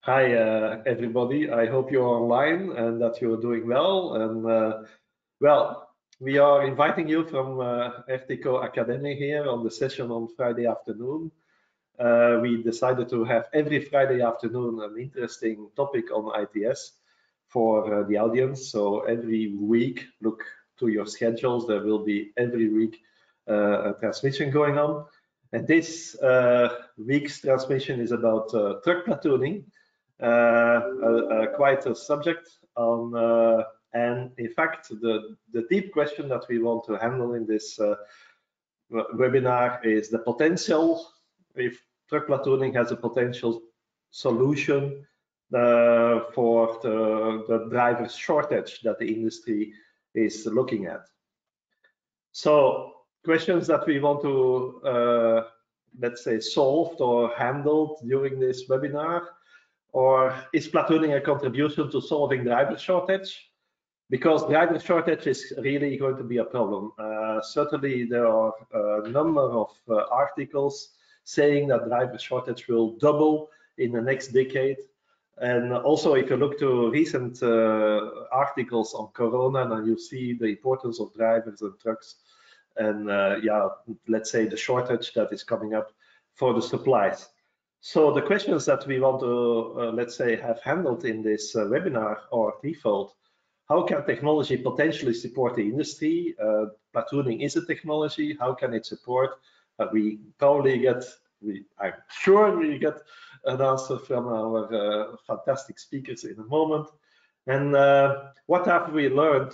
Hi, everybody. I hope you're online and that you're doing well. And well, we are inviting you from ERTICO Academy here on the session on Friday afternoon. We decided to have every Friday afternoon an interesting topic on ITS for the audience. So every week, look to your schedules. There will be every week a transmission going on. And this week's transmission is about truck platooning. Quite a subject on, and in fact, the deep question that we want to handle in this webinar is the potential, if truck platooning has a potential solution for the driver shortage that the industry is looking at. So questions that we want to, let's say, solved or handled during this webinar. Or is platooning a contribution to solving driver shortage? Because driver shortage is really going to be a problem. Certainly, there are a number of articles saying that driver shortage will double in the next decade. And also, if you look to recent articles on Corona, then you see the importance of drivers and trucks, and yeah, let's say the shortage that is coming up for the supplies. So the questions that we want to, let's say, have handled in this webinar are threefold. How can technology potentially support the industry? Platooning is a technology. How can it support? We probably get, I'm sure we get an answer from our fantastic speakers in a moment. And what have we learned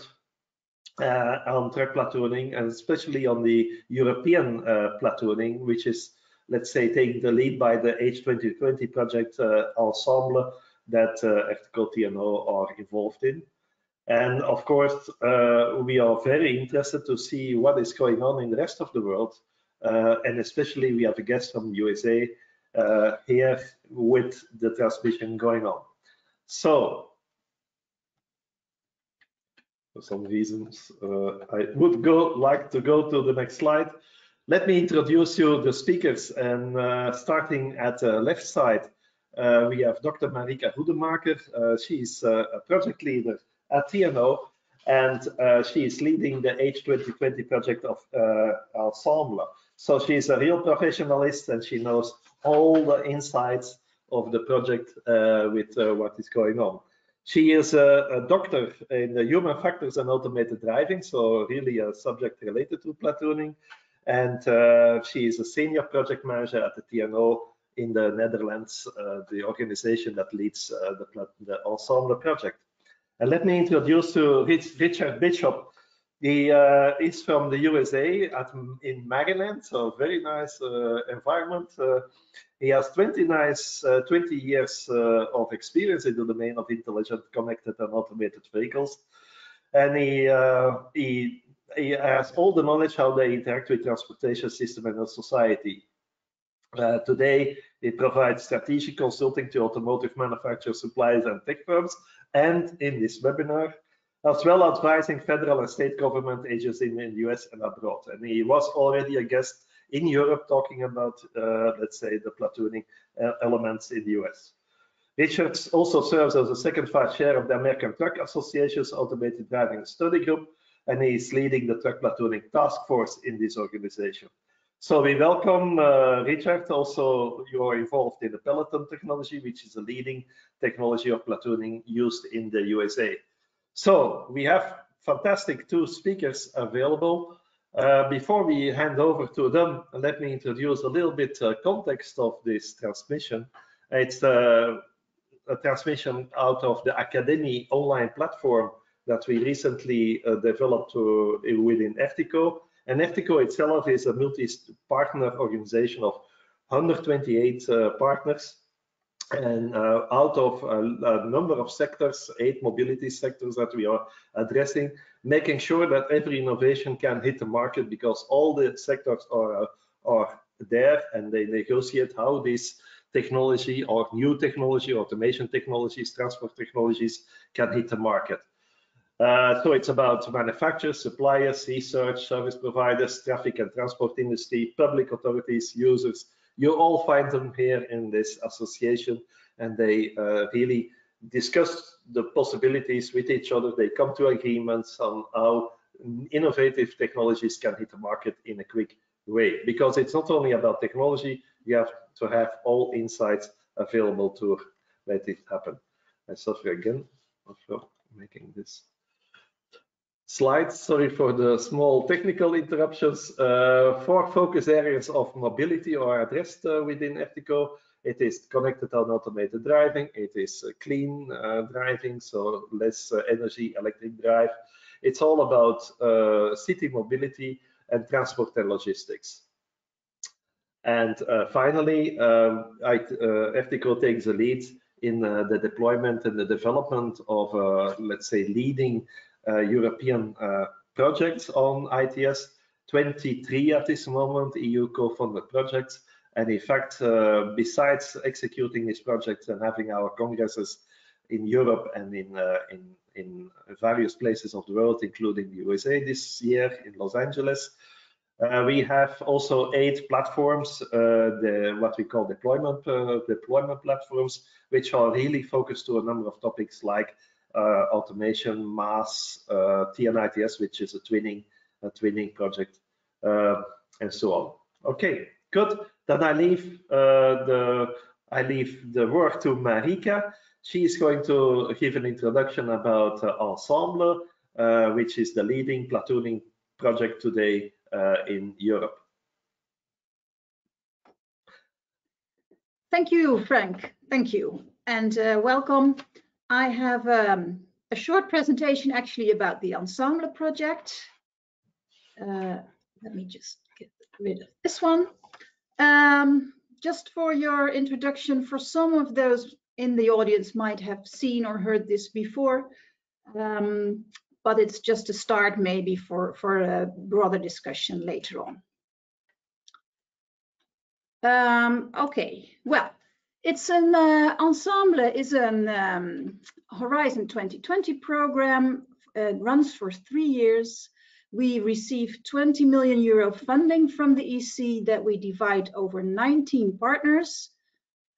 on truck platooning, and especially on the European platooning, which is, let's say, taking the lead by the H2020 project Ensemble that ERTICO TNO are involved in. And of course, we are very interested to see what is going on in the rest of the world. And especially we have a guest from the USA here with the transmission going on. So, for some reasons, I would like to go to the next slide. Let me introduce you the speakers, and starting at the left side, we have Dr. Marika Hoedemaker. She's a project leader at TNO, and she is leading the H2020 project of Ensemble. So she's a real professionalist, and she knows all the insights of the project with what is going on. She is a doctor in the human factors and automated driving, so really a subject related to platooning. And she is a senior project manager at the TNO in the Netherlands, the organization that leads the Ensemble project. And let me introduce to Richard Bishop. He is from the USA in Maryland, so very nice environment. He has 20 years of experience in the domain of intelligent, connected, and automated vehicles. And he has all the knowledge how they interact with transportation system and society. Today, it provides strategic consulting to automotive manufacturers, suppliers, and tech firms, and in this webinar, as well as advising federal and state government agencies in the US and abroad. And he was already a guest in Europe talking about, let's say, the platooning elements in the US. Richard also serves as the second vice chair of the American Truck Association's Automated Driving Study Group, and he is leading the truck platooning task force in this organization. So we welcome Richard. Also, you are involved in the Peloton technology, which is a leading technology of platooning used in the USA. So we have fantastic two speakers available. Before we hand over to them, let me introduce a little bit context of this transmission. It's a transmission out of the Academy online platform that we recently developed within ERTICO. And ERTICO itself is a multi-partner organization of 128 partners. And out of a number of sectors, 8 mobility sectors that we are addressing, making sure that every innovation can hit the market, because all the sectors are there and they negotiate how this technology or new technology, automation technologies, transport technologies can hit the market. So it's about manufacturers, suppliers, research, service providers, traffic and transport industry, public authorities, users. You all find them here in this association, and they really discuss the possibilities with each other. They come to agreements on how innovative technologies can hit the market in a quick way, because it's not only about technology, you have to have all insights available to let it happen. I suffer again for making this slide. Sorry for the small technical interruptions. 4 focus areas of mobility are addressed within ERTICO. It is connected and automated driving. It is clean driving, so less energy, electric drive. It's all about city mobility and transport and logistics. And finally, ERTICO takes the lead in the deployment and the development of, let's say, leading European projects on ITS, 23 at this moment, EU co-funded projects. And in fact, besides executing these projects and having our congresses in Europe and in various places of the world, including the USA this year in Los Angeles, we have also 8 platforms, what we call deployment platforms, which are really focused to a number of topics like automation, mass, TNITS, which is a twinning project, and so on. Okay, good. Then I leave the work to Marika. She is going to give an introduction about ENSEMBLE, which is the leading platooning project today in Europe. Thank you, Frank. Thank you, and welcome. I have a short presentation actually about the ENSEMBLE project. Let me just get rid of this one. Just for your introduction, for some of those in the audience might have seen or heard this before, but it's just a start maybe for a broader discussion later on. Okay, well, it's an ENSEMBLE is an Horizon 2020 program. It runs for 3 years. We received 20 million euro funding from the EC that we divide over 19 partners,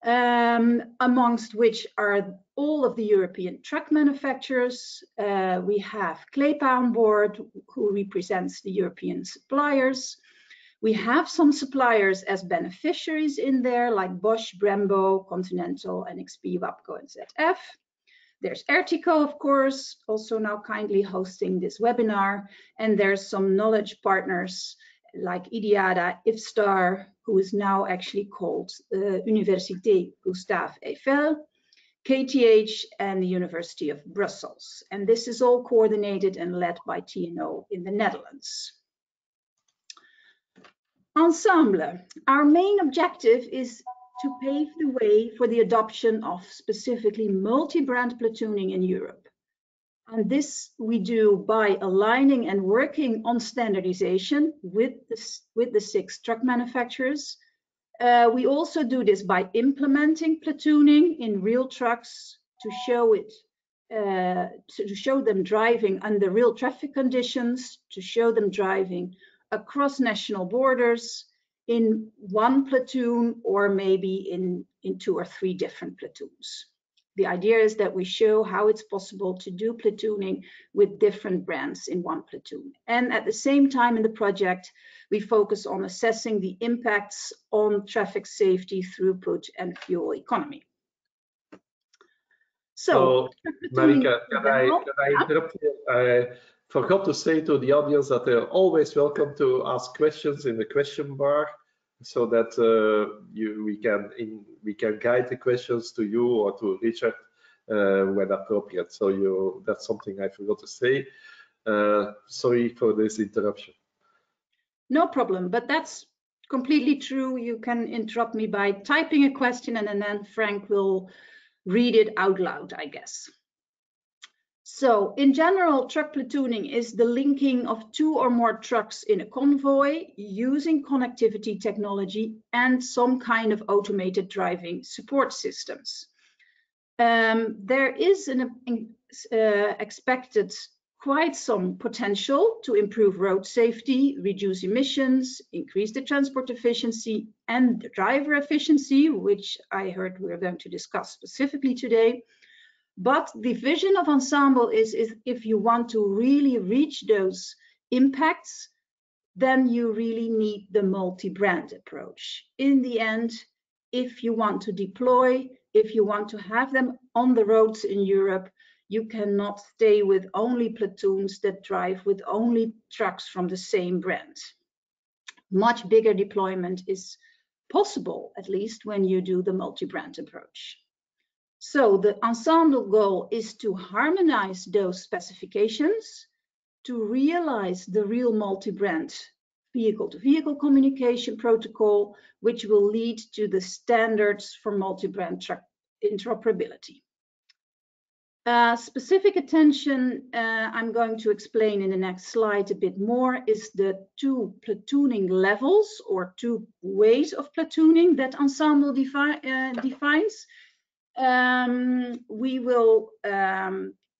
amongst which are all of the European truck manufacturers. We have Klepa on board, who represents the European suppliers. We have some suppliers as beneficiaries in there, like Bosch, Brembo, Continental, NXP, WABCO, and ZF. There's ERTICO, of course, also now kindly hosting this webinar. And there's some knowledge partners like IDIADA, IFSTAR, who is now actually called Université Gustave Eiffel, KTH, and the University of Brussels. And this is all coordinated and led by TNO in the Netherlands. ENSEMBLE. Our main objective is to pave the way for the adoption of specifically multi-brand platooning in Europe. And this we do by aligning and working on standardization with the 6 truck manufacturers. We also do this by implementing platooning in real trucks to show them driving under real traffic conditions, to show them driving across national borders in one platoon, or maybe in 2 or 3 different platoons. The idea is that we show how it's possible to do platooning with different brands in one platoon. And at the same time in the project, we focus on assessing the impacts on traffic safety, throughput, and fuel economy. So Marika, can I interrupt you? I forgot to say to the audience that they're always welcome to ask questions in the question bar, so that we can guide the questions to you or to Richard when appropriate. So that's something I forgot to say. Sorry for this interruption. No problem, but that's completely true. You can interrupt me by typing a question, and then Frank will read it out loud, I guess. So in general, truck platooning is the linking of 2 or more trucks in a convoy using connectivity technology and some kind of automated driving support systems. There is an expected quite some potential to improve road safety, reduce emissions, increase the transport efficiency and the driver efficiency, which I heard we're going to discuss specifically today. But the vision of Ensemble is if you want to really reach those impacts, then you really need the multi-brand approach. In the end, if you want to deploy, if you want to have them on the roads in Europe, you cannot stay with only platoons that drive with only trucks from the same brand. Much bigger deployment is possible, at least when you do the multi-brand approach. So the Ensemble goal is to harmonize those specifications, to realize the real multi-brand vehicle-to-vehicle communication protocol, which will lead to the standards for multi-brand truck interoperability. Specific attention, I'm going to explain in the next slide a bit more, is the two platooning levels or two ways of platooning that Ensemble defines. We will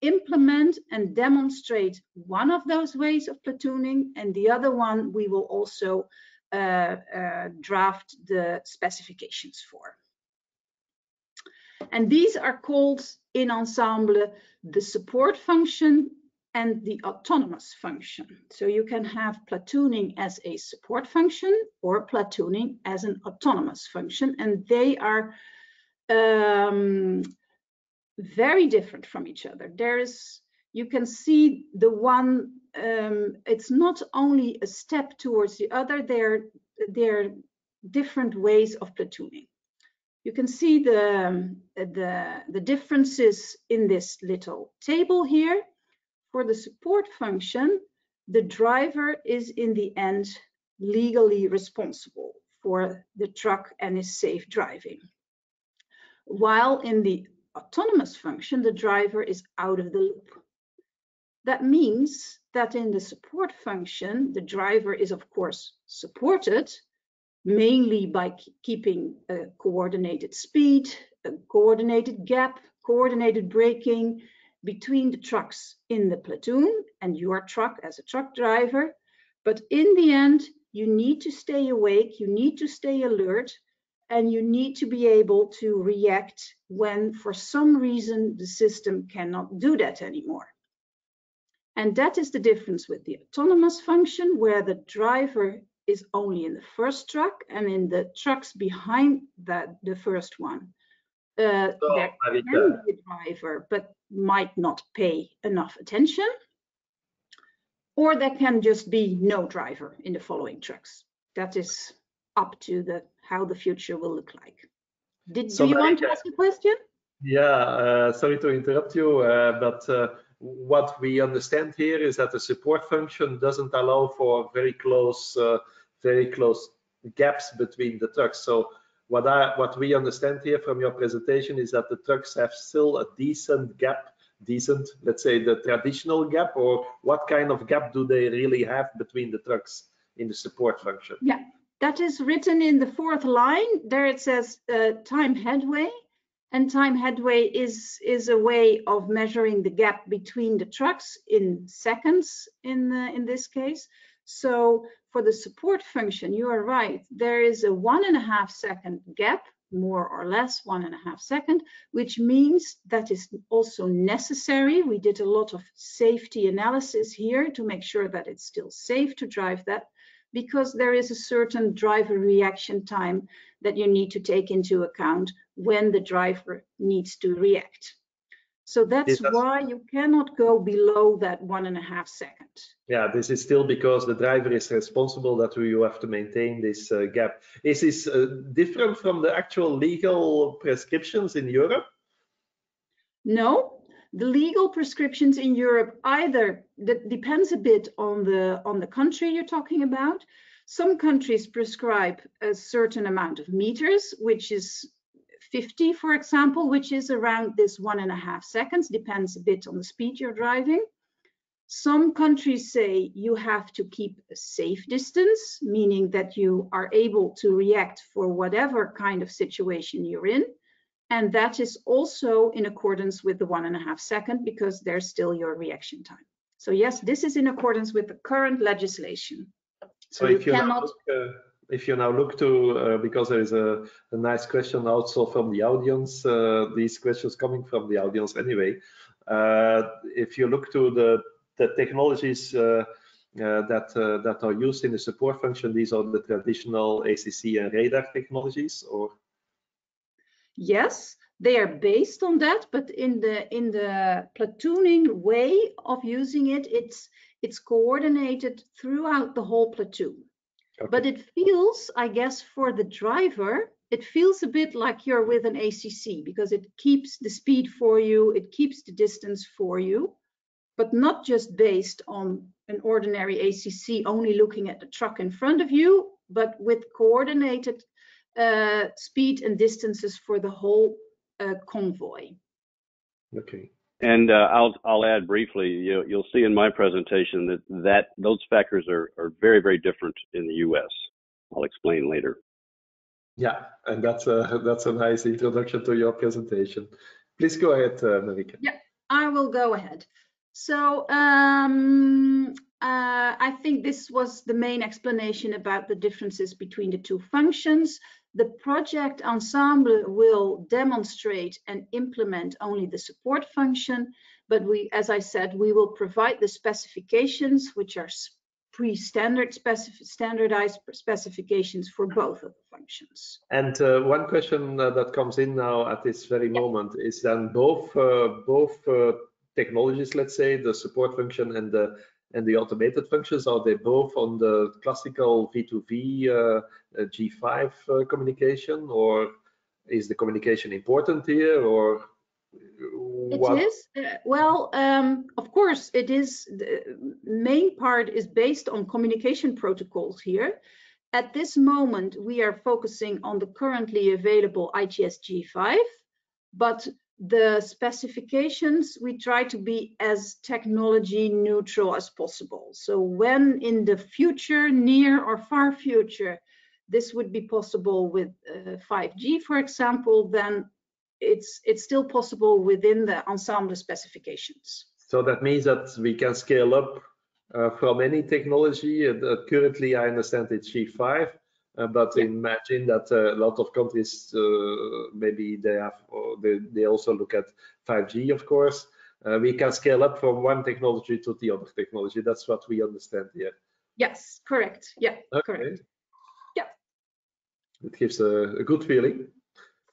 implement and demonstrate one of those ways of platooning, and the other one we will also draft the specifications for. And these are called in Ensemble the support function and the autonomous function. So you can have platooning as a support function or platooning as an autonomous function, and they are very different from each other. You can see the one, it's not only a step towards the other, they're different ways of platooning. You can see the differences in this little table here. For the support function, the driver is in the end legally responsible for the truck and his safe driving. While in the autonomous function, the driver is out of the loop. That means that in the support function, the driver is of course supported, mainly by keeping a coordinated speed, a coordinated gap, coordinated braking between the trucks in the platoon and your truck as a truck driver. But in the end, you need to stay awake, you need to stay alert, and you need to be able to react when for some reason the system cannot do that anymore. And that is the difference with the autonomous function, where the driver is only in the first truck, and in the trucks behind the first one, there can be a driver but might not pay enough attention, or there can just be no driver in the following trucks. That is up to how the future will look like. Do you want to ask a question? Yeah, sorry to interrupt you, but what we understand here is that the support function doesn't allow for very close gaps between the trucks. So what we understand here from your presentation is that the trucks have still a decent gap, let's say the traditional gap, or what kind of gap do they really have between the trucks in the support function? Yeah, that is written in the fourth line. There it says time headway. And time headway is a way of measuring the gap between the trucks in seconds in this case. So for the support function, you are right. There is a 1.5 second gap, more or less 1.5 seconds, which means that is also necessary. We did a lot of safety analysis here to make sure that it's still safe to drive that, because there is a certain driver reaction time that you need to take into account when the driver needs to react. So that's why you cannot go below that 1.5 seconds. Yeah, this is still because the driver is responsible that you have to maintain this gap. Is this different from the actual legal prescriptions in Europe? No. The legal prescriptions in Europe that depends a bit on the country you're talking about. Some countries prescribe a certain amount of meters, which is 50, for example, which is around this 1.5 seconds, depends a bit on the speed you're driving. Some countries say you have to keep a safe distance, meaning that you are able to react for whatever kind of situation you're in. And that is also in accordance with the 1.5 seconds, because there's still your reaction time. So yes, this is in accordance with the current legislation. So if you now look to, because there is a nice question also from the audience, these questions coming from the audience anyway. If you look to the technologies that are used in the support function, these are the traditional ACC and radar technologies, or? Yes, they are based on that, but in the platooning way of using it, it's coordinated throughout the whole platoon. Okay. But it feels, I guess, for the driver, it feels a bit like you're with an ACC, because it keeps the speed for you, it keeps the distance for you, but not just based on an ordinary ACC only looking at the truck in front of you, but with coordinated speed and distances for the whole convoy. Okay. And I'll add briefly, you'll see in my presentation that those factors are very, very different in the US. I'll explain later. Yeah, and that's a nice introduction to your presentation. Please go ahead, Marika. Yeah, I will go ahead. So I think this was the main explanation about the differences between the two functions. The project Ensemble will demonstrate and implement only the support function, but as I said, we will provide the specifications, which are standardized specifications for both of the functions. And one question that comes in now at this very moment is then both technologies, let's say, the support function and the automated functions, are they both on the classical V2V G5 communication, or is the communication important here, or what? It is. Well, of course, it is. The main part is based on communication protocols here. At this moment, we are focusing on the currently available ITS G5, but the specifications, we try to be as technology neutral as possible. So when in the future, near or far future, this would be possible with 5G, for example, then it's still possible within the Ensemble specifications. So that means that we can scale up from any technology. Currently, I understand it's G5. But yeah, imagine that a lot of countries maybe they also look at 5G, of course. We can scale up from one technology to the other technology. That's what we understand here. Yes, correct. Yeah, okay. Correct. Yeah. It gives a good feeling.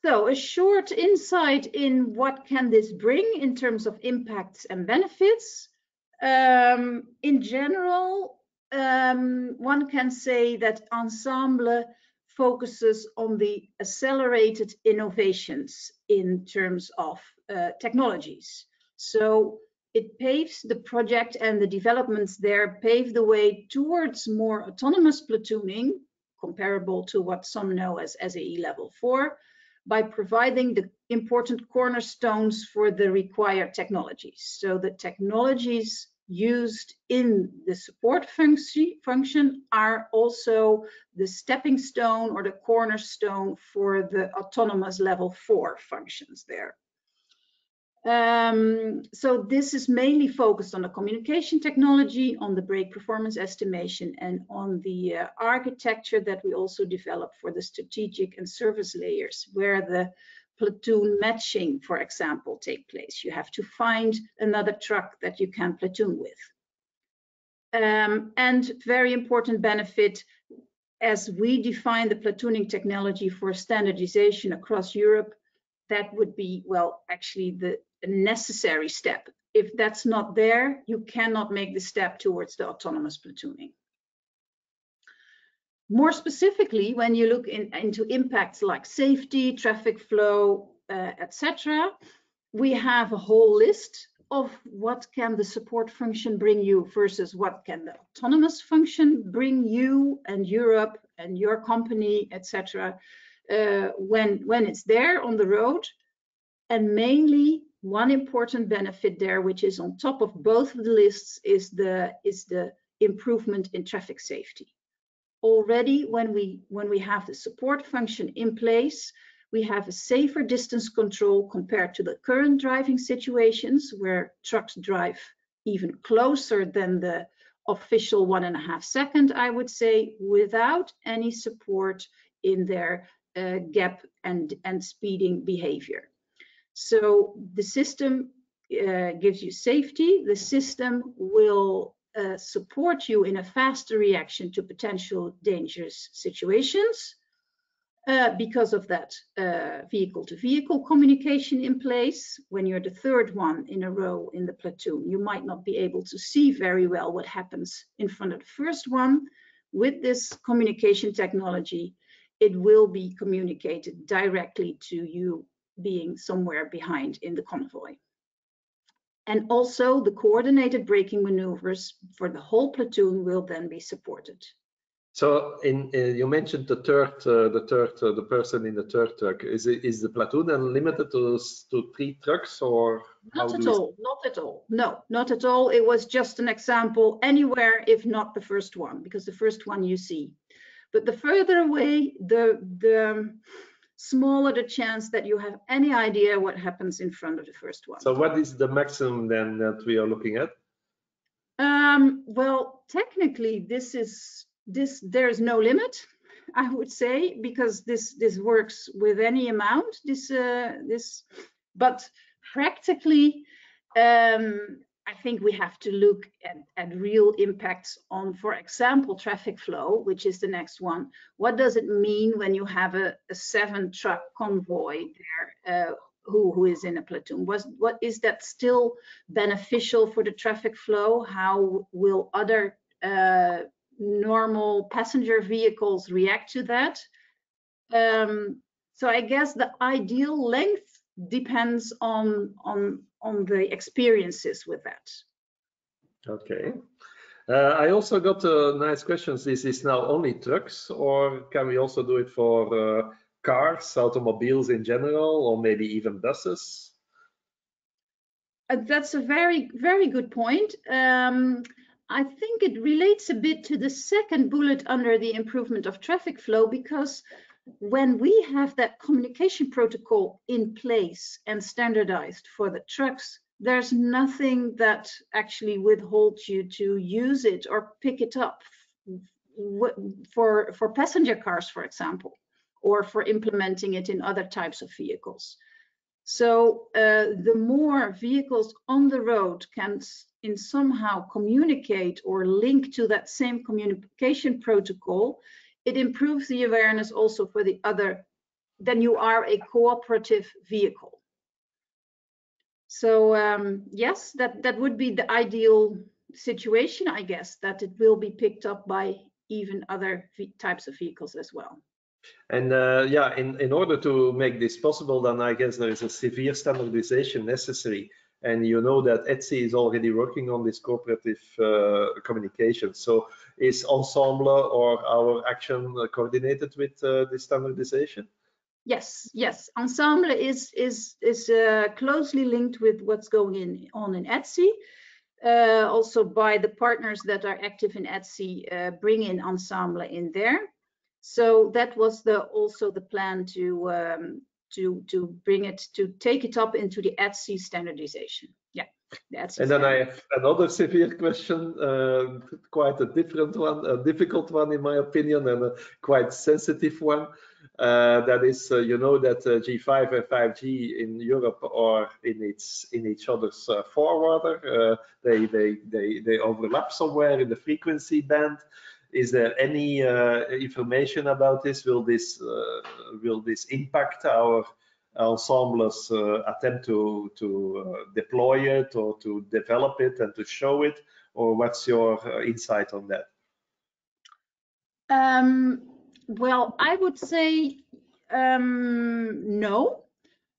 So a short insight in what can this bring in terms of impacts and benefits. In general, one can say that Ensemble focuses on the accelerated innovations in terms of technologies. So it paves the project, and the developments there pave the way towards more autonomous platooning, comparable to what some know as SAE level 4, by providing the important cornerstones for the required technologies. So the technologies used in the support function are also the stepping stone or the cornerstone for the autonomous level 4 functions there. So this is mainly focused on the communication technology, on the brake performance estimation, and on the architecture that we also develop for the strategic and service layers, where the platoon matching, for example, take place. You have to find another truck that you can platoon with. And very important benefit, as we define the platooning technology for standardization across Europe, that would be, well, actually the necessary step. If that's not there, you cannot make the step towards the autonomous platooning. More specifically, when you look into impacts like safety, traffic flow, etc., we have a whole list of what can the support function bring you versus what can the autonomous function bring you and Europe and your company, etc., when it's there on the road. And mainly one important benefit there, which is on top of both of the lists, is the improvement in traffic safety. Already when we have the support function in place, we have a safer distance control compared to the current driving situations where trucks drive even closer than the official 1.5 seconds, I would say, without any support in their gap and speeding behavior. So the system gives you safety. The system will support you in a faster reaction to potential dangerous situations because of that vehicle-to-vehicle communication in place. When you're the third one in a row in the platoon, you might not be able to see very well what happens in front of the first one. With this communication technology, it will be communicated directly to you being somewhere behind in the convoy. And also the coordinated braking maneuvers for the whole platoon will then be supported. So you mentioned the person in the third truck. Is the platoon then limited to 3 trucks, or not at all? Not at all. No, not at all. It was just an example anywhere, if not the first one, because the first one you see. But the further away, the smaller the chance that you have any idea what happens in front of the first one. So what is the maximum then that we are looking at? Well, technically, there is no limit, I would say, because this works with any amount. But practically, I think we have to look at real impacts on, for example, traffic flow, which is the next one. What does it mean when you have a 7-truck convoy there who is in a platoon? What is that still beneficial for the traffic flow? How will other normal passenger vehicles react to that? So I guess the ideal length depends on the experiences with that. Okay. I also got nice questions. Is this now only trucks, or can we also do it for cars, automobiles in general, or maybe even buses? That's a very, very good point. I think it relates a bit to the second bullet under the improvement of traffic flow, because when we have that communication protocol in place and standardized for the trucks, there's nothing that actually withholds you to use it or pick it up for passenger cars, for example, or for implementing it in other types of vehicles. So the more vehicles on the road can somehow communicate or link to that same communication protocol, it improves the awareness also for the other. Then you are a cooperative vehicle. So yes, that would be the ideal situation, I guess, that it will be picked up by even other types of vehicles as well. And yeah, in order to make this possible, then I guess there is a severe standardization necessary. And you know that ETSI is already working on this cooperative communication. So is Ensemble or our action coordinated with this standardization? Yes, yes. Ensemble is closely linked with what's going on in ETSI. Also by the partners that are active in ETSI, bring in Ensemble in there. So that was also the plan to bring it, to take it up into the ETSI standardization. Yeah. And then I have another severe question, quite a different one, a difficult one in my opinion, and a quite sensitive one. That is, you know that G5 and 5G in Europe are in each other's forwarder. They overlap somewhere in the frequency band. Is there any information about this? Will this impact our Ensemble's attempt to deploy it or to develop it and to show it, or what's your insight on that? Well, I would say no.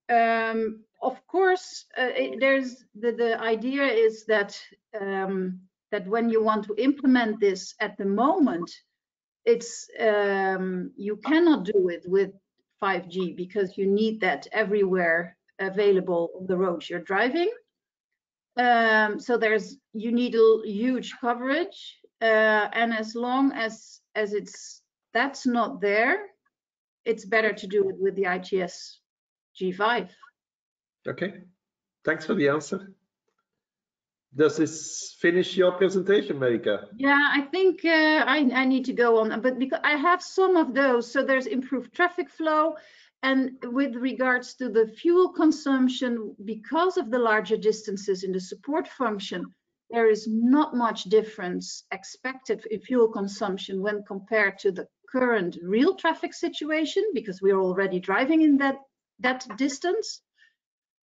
Of course, there's the idea is that that when you want to implement this at the moment, it's you cannot do it with 5G because you need that everywhere available on the roads you're driving. So you need a huge coverage, and as long as that's not there, it's better to do it with the ITS G5. Okay, thanks for the answer. Does this finish your presentation, Marika? Yeah, I think I need to go on, but because I have some of those. So there's improved traffic flow, and with regards to the fuel consumption, because of the larger distances in the support function, there is not much difference expected in fuel consumption when compared to the current real traffic situation, because we are already driving in that distance.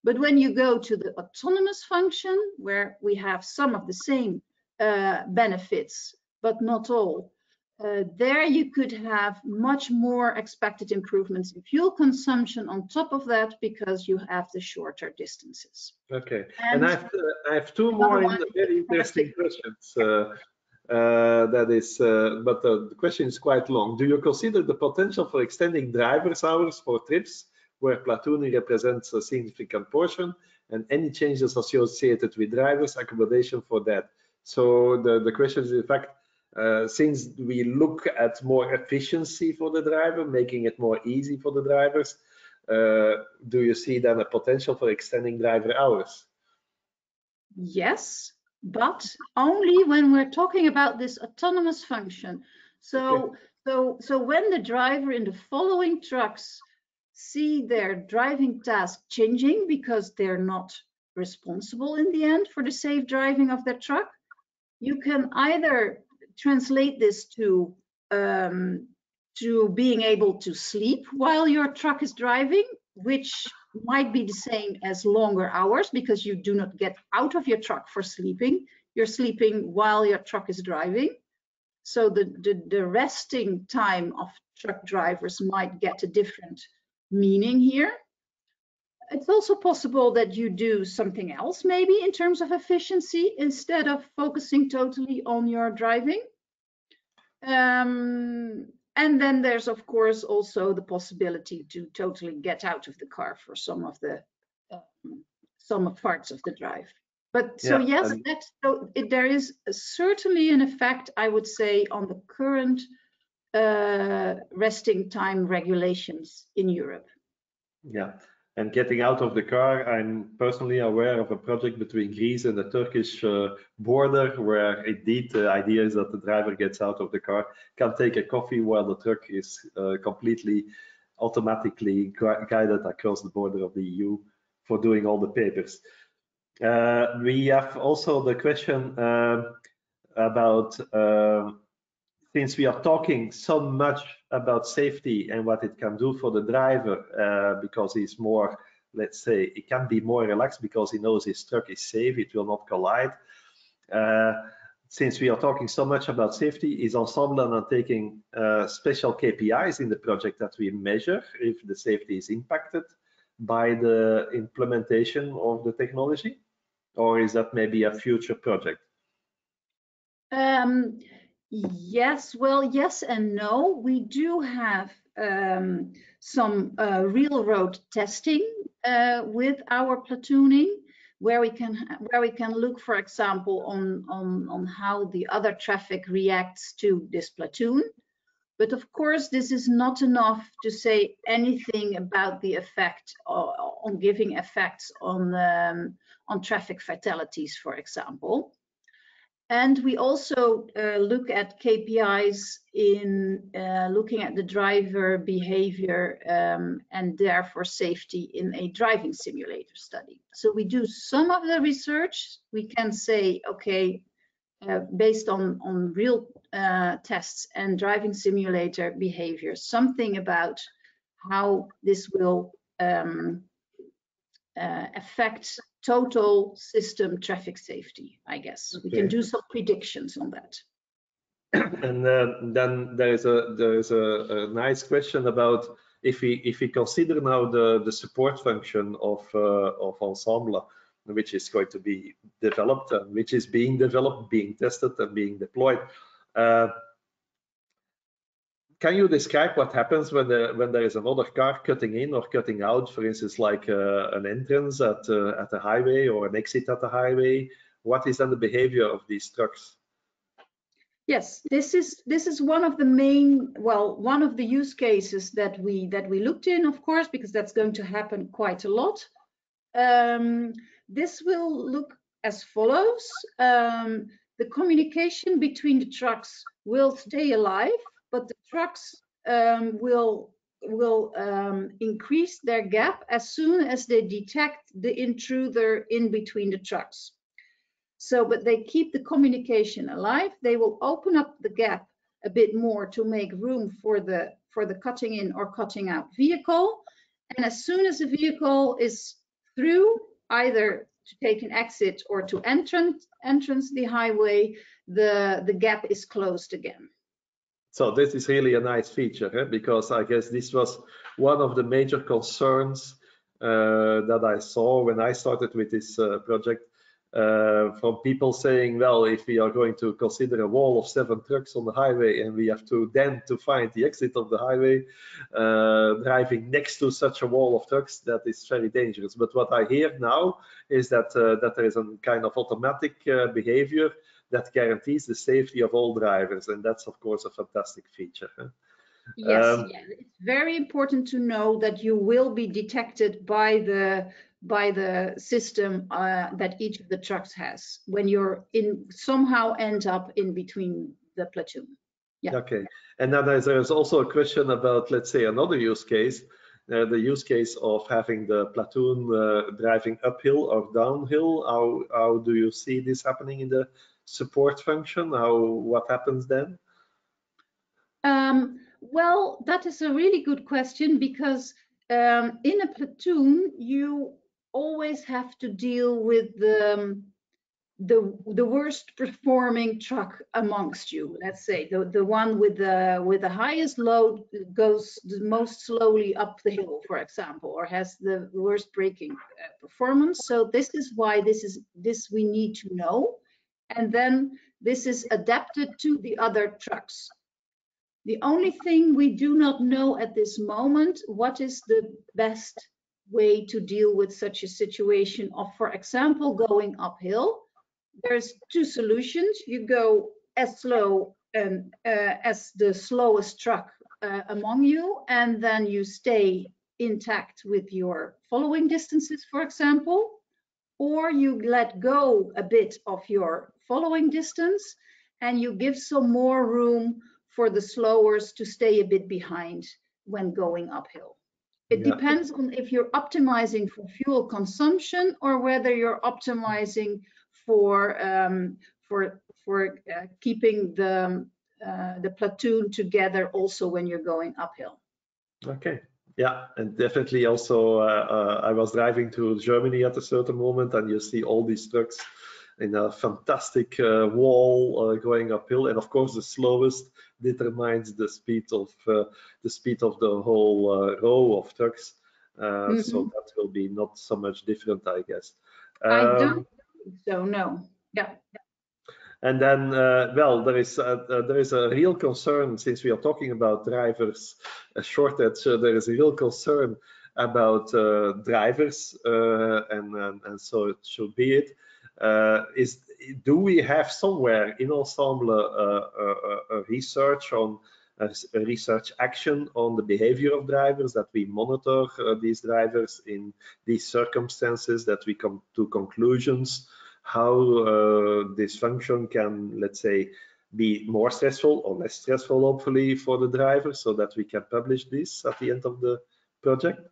But when you go to the autonomous function, where we have some of the same benefits, but not all, there you could have much more expected improvements in fuel consumption on top of that, because you have the shorter distances. Okay, and I have two more very interesting questions. That is, but the question is quite long. Do you consider the potential for extending driver's hours for trips where platooning represents a significant portion, and any changes associated with drivers' accommodation for that? So the question is, in fact, since we look at more efficiency for the driver, making it more easy for the drivers, do you see then a potential for extending driver hours? Yes, but only when we're talking about this autonomous function. So, okay. So when the driver in the following trucks see their driving task changing because they're not responsible in the end for the safe driving of their truck, you can either translate this to being able to sleep while your truck is driving, which might be the same as longer hours, because you do not get out of your truck for sleeping. You're sleeping while your truck is driving. So the resting time of truck drivers might get a different meaning here. It's also possible that you do something else, maybe in terms of efficiency, instead of focusing totally on your driving. And then there's, of course, also the possibility to totally get out of the car for some of the parts of the drive. But so yes, there is certainly an effect, I would say, on the current resting time regulations in Europe. Yeah, and getting out of the car, I'm personally aware of a project between Greece and the Turkish border, where indeed the idea is that the driver gets out of the car, can take a coffee while the truck is completely automatically guided across the border of the EU for doing all the papers. We have also the question about, since we are talking so much about safety and what it can do for the driver, because he's more, let's say, it can be more relaxed because he knows his truck is safe, it will not collide. Since we are talking so much about safety, is Ensemble undertaking special KPIs in the project that we measure if the safety is impacted by the implementation of the technology? Or is that maybe a future project? Yes, well, yes and no. We do have some real road testing with our platooning, where we can look, for example, on how the other traffic reacts to this platoon. But of course, this is not enough to say anything about the effect on giving effects on traffic fatalities, for example. And we also look at KPIs in looking at the driver behavior and therefore safety in a driving simulator study. So we do some of the research. We can say, okay, based on real tests and driving simulator behavior, something about how this will affect total system traffic safety, I guess. Okay. We can do some predictions on that. And then there is a nice question about if we consider now the support function of Ensemble, which is going to be developed, and which is being developed, being tested, and being deployed. Can you describe what happens when there is another car cutting in or cutting out, for instance, like an entrance at a highway or an exit at a highway? What is then the behavior of these trucks? Yes, this is one of the main, well, one of the use cases that we looked in, of course, because that's going to happen quite a lot. This will look as follows. The communication between the trucks will stay alive, but the trucks will increase their gap as soon as they detect the intruder in between the trucks. So, but they keep the communication alive. They will open up the gap a bit more to make room for the cutting in or cutting out vehicle. And as soon as the vehicle is through, either to take an exit or to entrance the highway, the gap is closed again. So this is really a nice feature, because I guess this was one of the major concerns that I saw when I started with this project, from people saying, well, if we are going to consider a wall of 7 trucks on the highway and we have to then to find the exit of the highway, driving next to such a wall of trucks, that is very dangerous. But what I hear now is that that there is a kind of automatic behavior that guarantees the safety of all drivers, and that's of course a fantastic feature. Yes, yeah. It's very important to know that you will be detected by the system that each of the trucks has when you're somehow end up in between the platoon. Yeah. Okay, and then there's also a question about, let's say, another use case, the use case of having the platoon driving uphill or downhill. How do you see this happening in the support function? What happens then? Well, that is a really good question, because in a platoon you always have to deal with the worst performing truck amongst you. Let's say the one with the highest load goes the most slowly up the hill, for example, or has the worst braking performance. So this is why this we need to know, and then this is adapted to the other trucks. The only thing we do not know at this moment, what is the best way to deal with such a situation of, for example, going uphill. There's 2 solutions. You go as slow and as the slowest truck among you, and then you stay intact with your following distances, for example, or you let go a bit of your following distance and you give some more room for the slowers to stay a bit behind when going uphill. It depends on if you're optimizing for fuel consumption or whether you're optimizing for keeping the platoon together also when you're going uphill. Okay. Yeah, and definitely also I was driving to Germany at a certain moment, and you see all these trucks in a fantastic wall going uphill, and of course the slowest determines the speed of the whole row of trucks. So that will be not so much different, I guess. I don't think so. No. Yeah. And then, well, there is a real concern, since we are talking about drivers shortage. There is a real concern about drivers, and so it should be it. Do we have somewhere in Ensemble a research on a research action on the behavior of drivers, that we monitor these drivers in these circumstances, that we come to conclusions how this function can, let's say, be more stressful or less stressful, hopefully, for the driver, so that we can publish this at the end of the project?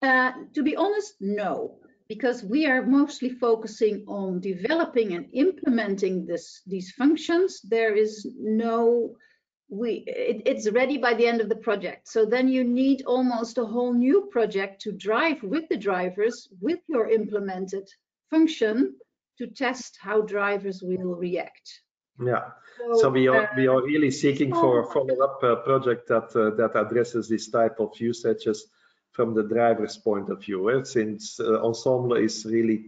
To be honest, no, because we are mostly focusing on developing and implementing these functions. There is no, it's ready by the end of the project. So then you need almost a whole new project to drive with the drivers with your implemented function to test how drivers will react. Yeah, so we are really seeking for a follow-up project that addresses this type of usages from the driver's point of view, since Ensemble is really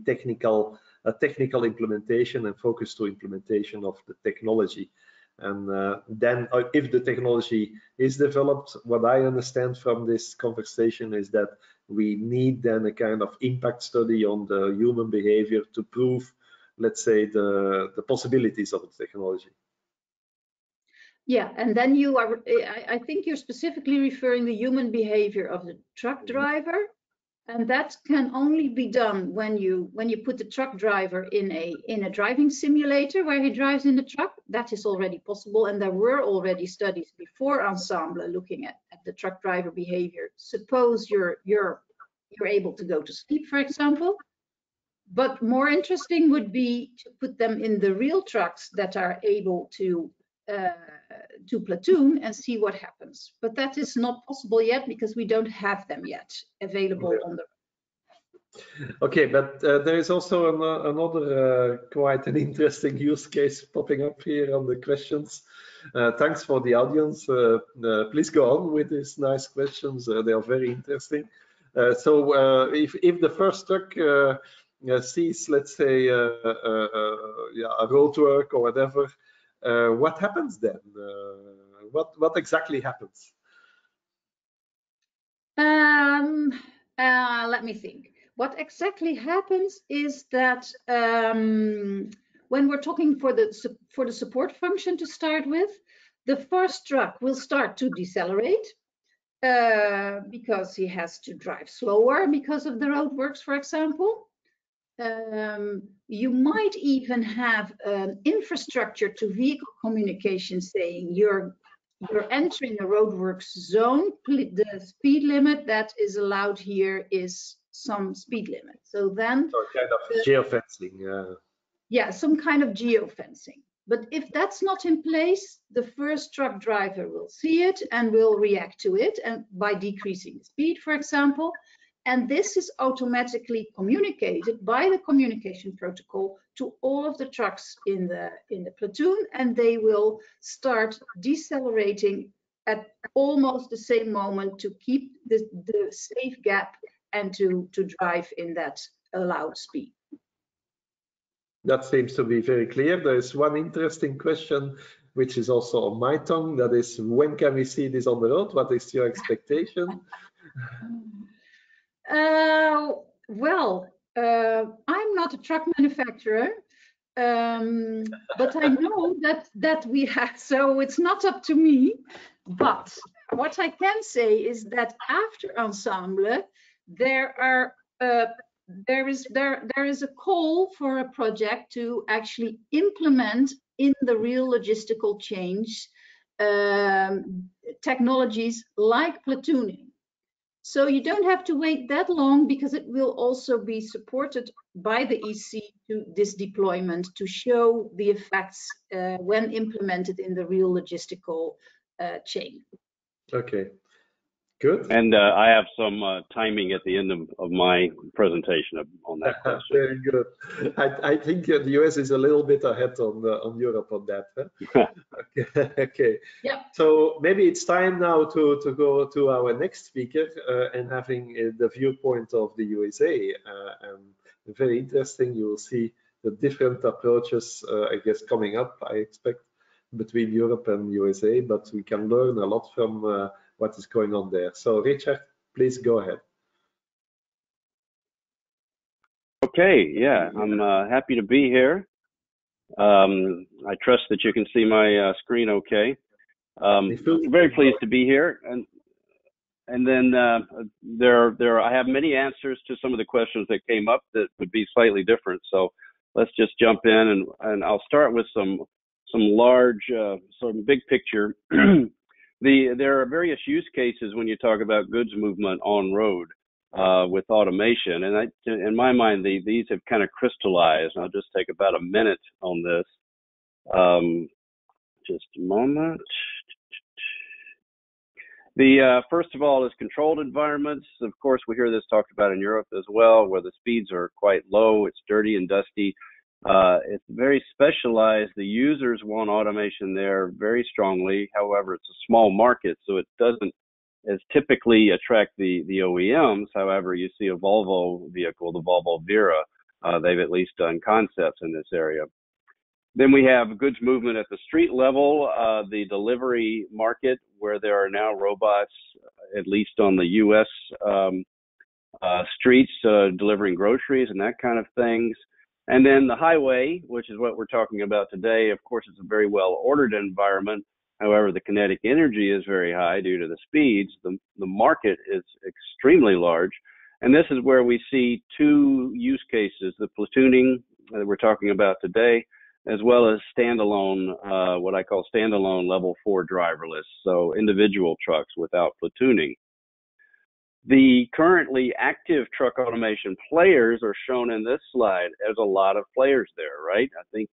a technical implementation and focused to implementation of the technology. And then if the technology is developed, what I understand from this conversation is that we need then a kind of impact study on the human behavior to prove, let's say, the possibilities of the technology. Yeah, and then you are, I think you're specifically referring the human behavior of the truck driver. And that can only be done when you put the truck driver in a driving simulator where he drives in the truck. That is already possible, and there were already studies before Ensemble looking at the truck driver behavior. Suppose you're able to go to sleep, for example. But more interesting would be to put them in the real trucks that are able to platoon and see what happens. But that is not possible yet because we don't have them yet available on the. Okay, but there is also another quite an interesting use case popping up here on the questions. Thanks for the audience. Please go on with these nice questions. They are very interesting. So if the first truck sees, let's say, yeah, a roadwork or whatever, what happens then? What exactly happens? Let me think. What exactly happens is that when we're talking for the support function to start with, the first truck will start to decelerate because he has to drive slower because of the roadworks, for example. You might even have an infrastructure to vehicle communication saying you're entering a roadworks zone. The speed limit that is allowed here is some speed limit. So then, kind of geofencing. Yeah, some kind of geofencing. But if that's not in place, the first truck driver will see it and will react to it, and by decreasing the speed, for example. And this is automatically communicated by the communication protocol to all of the trucks in the platoon, and they will start decelerating at almost the same moment to keep the safe gap and to drive in that allowed speed. That seems to be very clear. There is one interesting question which is also on my tongue. That is, when can we see this on the road? What is your expectation? Well, I'm not a truck manufacturer, but I know that we have, so it's not up to me. But what I can say is that after Ensemble, there is a call for a project to actually implement in the real logistical change technologies like platooning. So you don't have to wait that long because it will also be supported by the EC to this deployment to show the effects when implemented in the real logistical chain. Okay, good. And I have some timing at the end of my presentation on that question. Very good. I think the US is a little bit ahead on Europe on that. Huh? Okay. Yeah. So maybe it's time now to go to our next speaker and having the viewpoint of the USA. Very interesting. You will see the different approaches, I guess, coming up, I expect, between Europe and USA, but we can learn a lot from what is going on there. So Richard, please go ahead. Okay, yeah, I'm happy to be here. I trust that you can see my screen okay. Very pleased to be here, and then I have many answers to some of the questions that came up that would be slightly different. So let's just jump in, and I'll start with some large, sort of big picture. There are various use cases when you talk about goods movement on road with automation, and in my mind, these have kind of crystallized. I'll just take about a minute on this. Just a moment. The first of all is controlled environments. Of course, we hear this talked about in Europe as well, where the speeds are quite low. It's dirty and dusty. It's very specialized. The users want automation there very strongly. However, it's a small market, so it doesn't as typically attract the OEMs. However, you see a Volvo vehicle, the Volvo Vera. They've at least done concepts in this area. Then we have goods movement at the street level, the delivery market, where there are now robots, at least on the U.S. Streets, delivering groceries and that kind of things. And then the highway, which is what we're talking about today. Of course, it's a very well-ordered environment. However, the kinetic energy is very high due to the speeds. The market is extremely large. And this is where we see two use cases, the platooning that we're talking about today, as well as standalone, what I call standalone level 4 driverless, so individual trucks without platooning. The currently active truck automation players are shown in this slide. There's a lot of players there, right? I think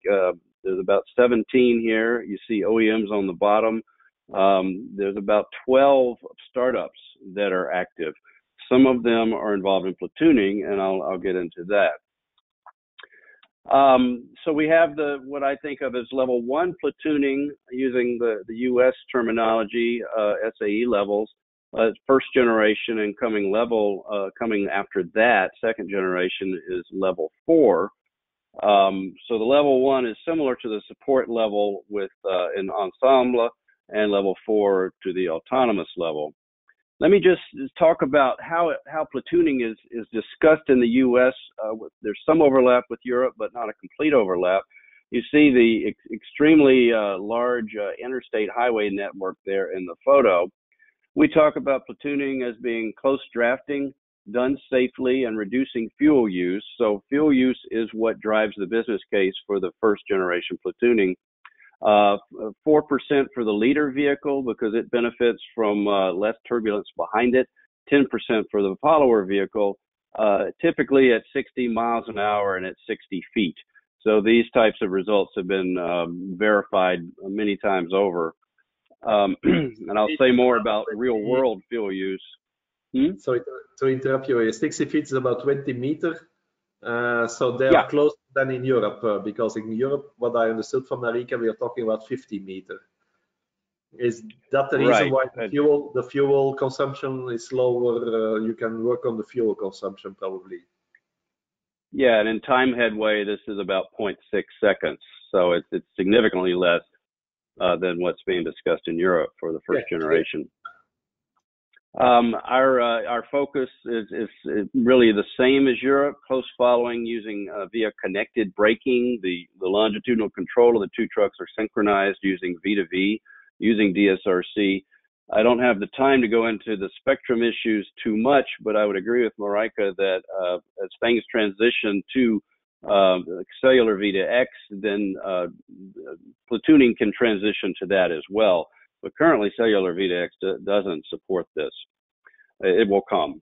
there's about 17 here. You see OEMs on the bottom. There's about 12 startups that are active. Some of them are involved in platooning, and I'll get into that. So we have what I think of as level 1 platooning using the US terminology, SAE levels. First generation and coming after that, second generation is level 4. So the level 1 is similar to the support level with in ENSEMBLE, and level 4 to the autonomous level. Let me just talk about how platooning is discussed in the U.S. There's some overlap with Europe, but not a complete overlap. You see the extremely large interstate highway network there in the photo. We talk about platooning as being close drafting, done safely, and reducing fuel use. So fuel use is what drives the business case for the first generation platooning. 4% for the leader vehicle because it benefits from less turbulence behind it. 10% for the follower vehicle, typically at 60 miles an hour and at 60 feet. So these types of results have been verified many times over. And I'll say more about real world fuel use. Sorry to interrupt you. 60 feet is about 20 meters. So they are closer than in Europe, because in Europe, what I understood from Marika, we are talking about 50 meters. Is that the reason why the fuel consumption is lower? You can work on the fuel consumption probably. Yeah, and in time headway, this is about 0.6 seconds. So it's significantly less than what's being discussed in Europe for the first generation. Our focus is really the same as Europe, close following using via connected braking. The longitudinal control of the two trucks are synchronized using V2V, using DSRC. I don't have the time to go into the spectrum issues too much, but I would agree with Marika that as things transition to cellular V2X, then platooning can transition to that as well. But currently, cellular V2X doesn't support this. It will come.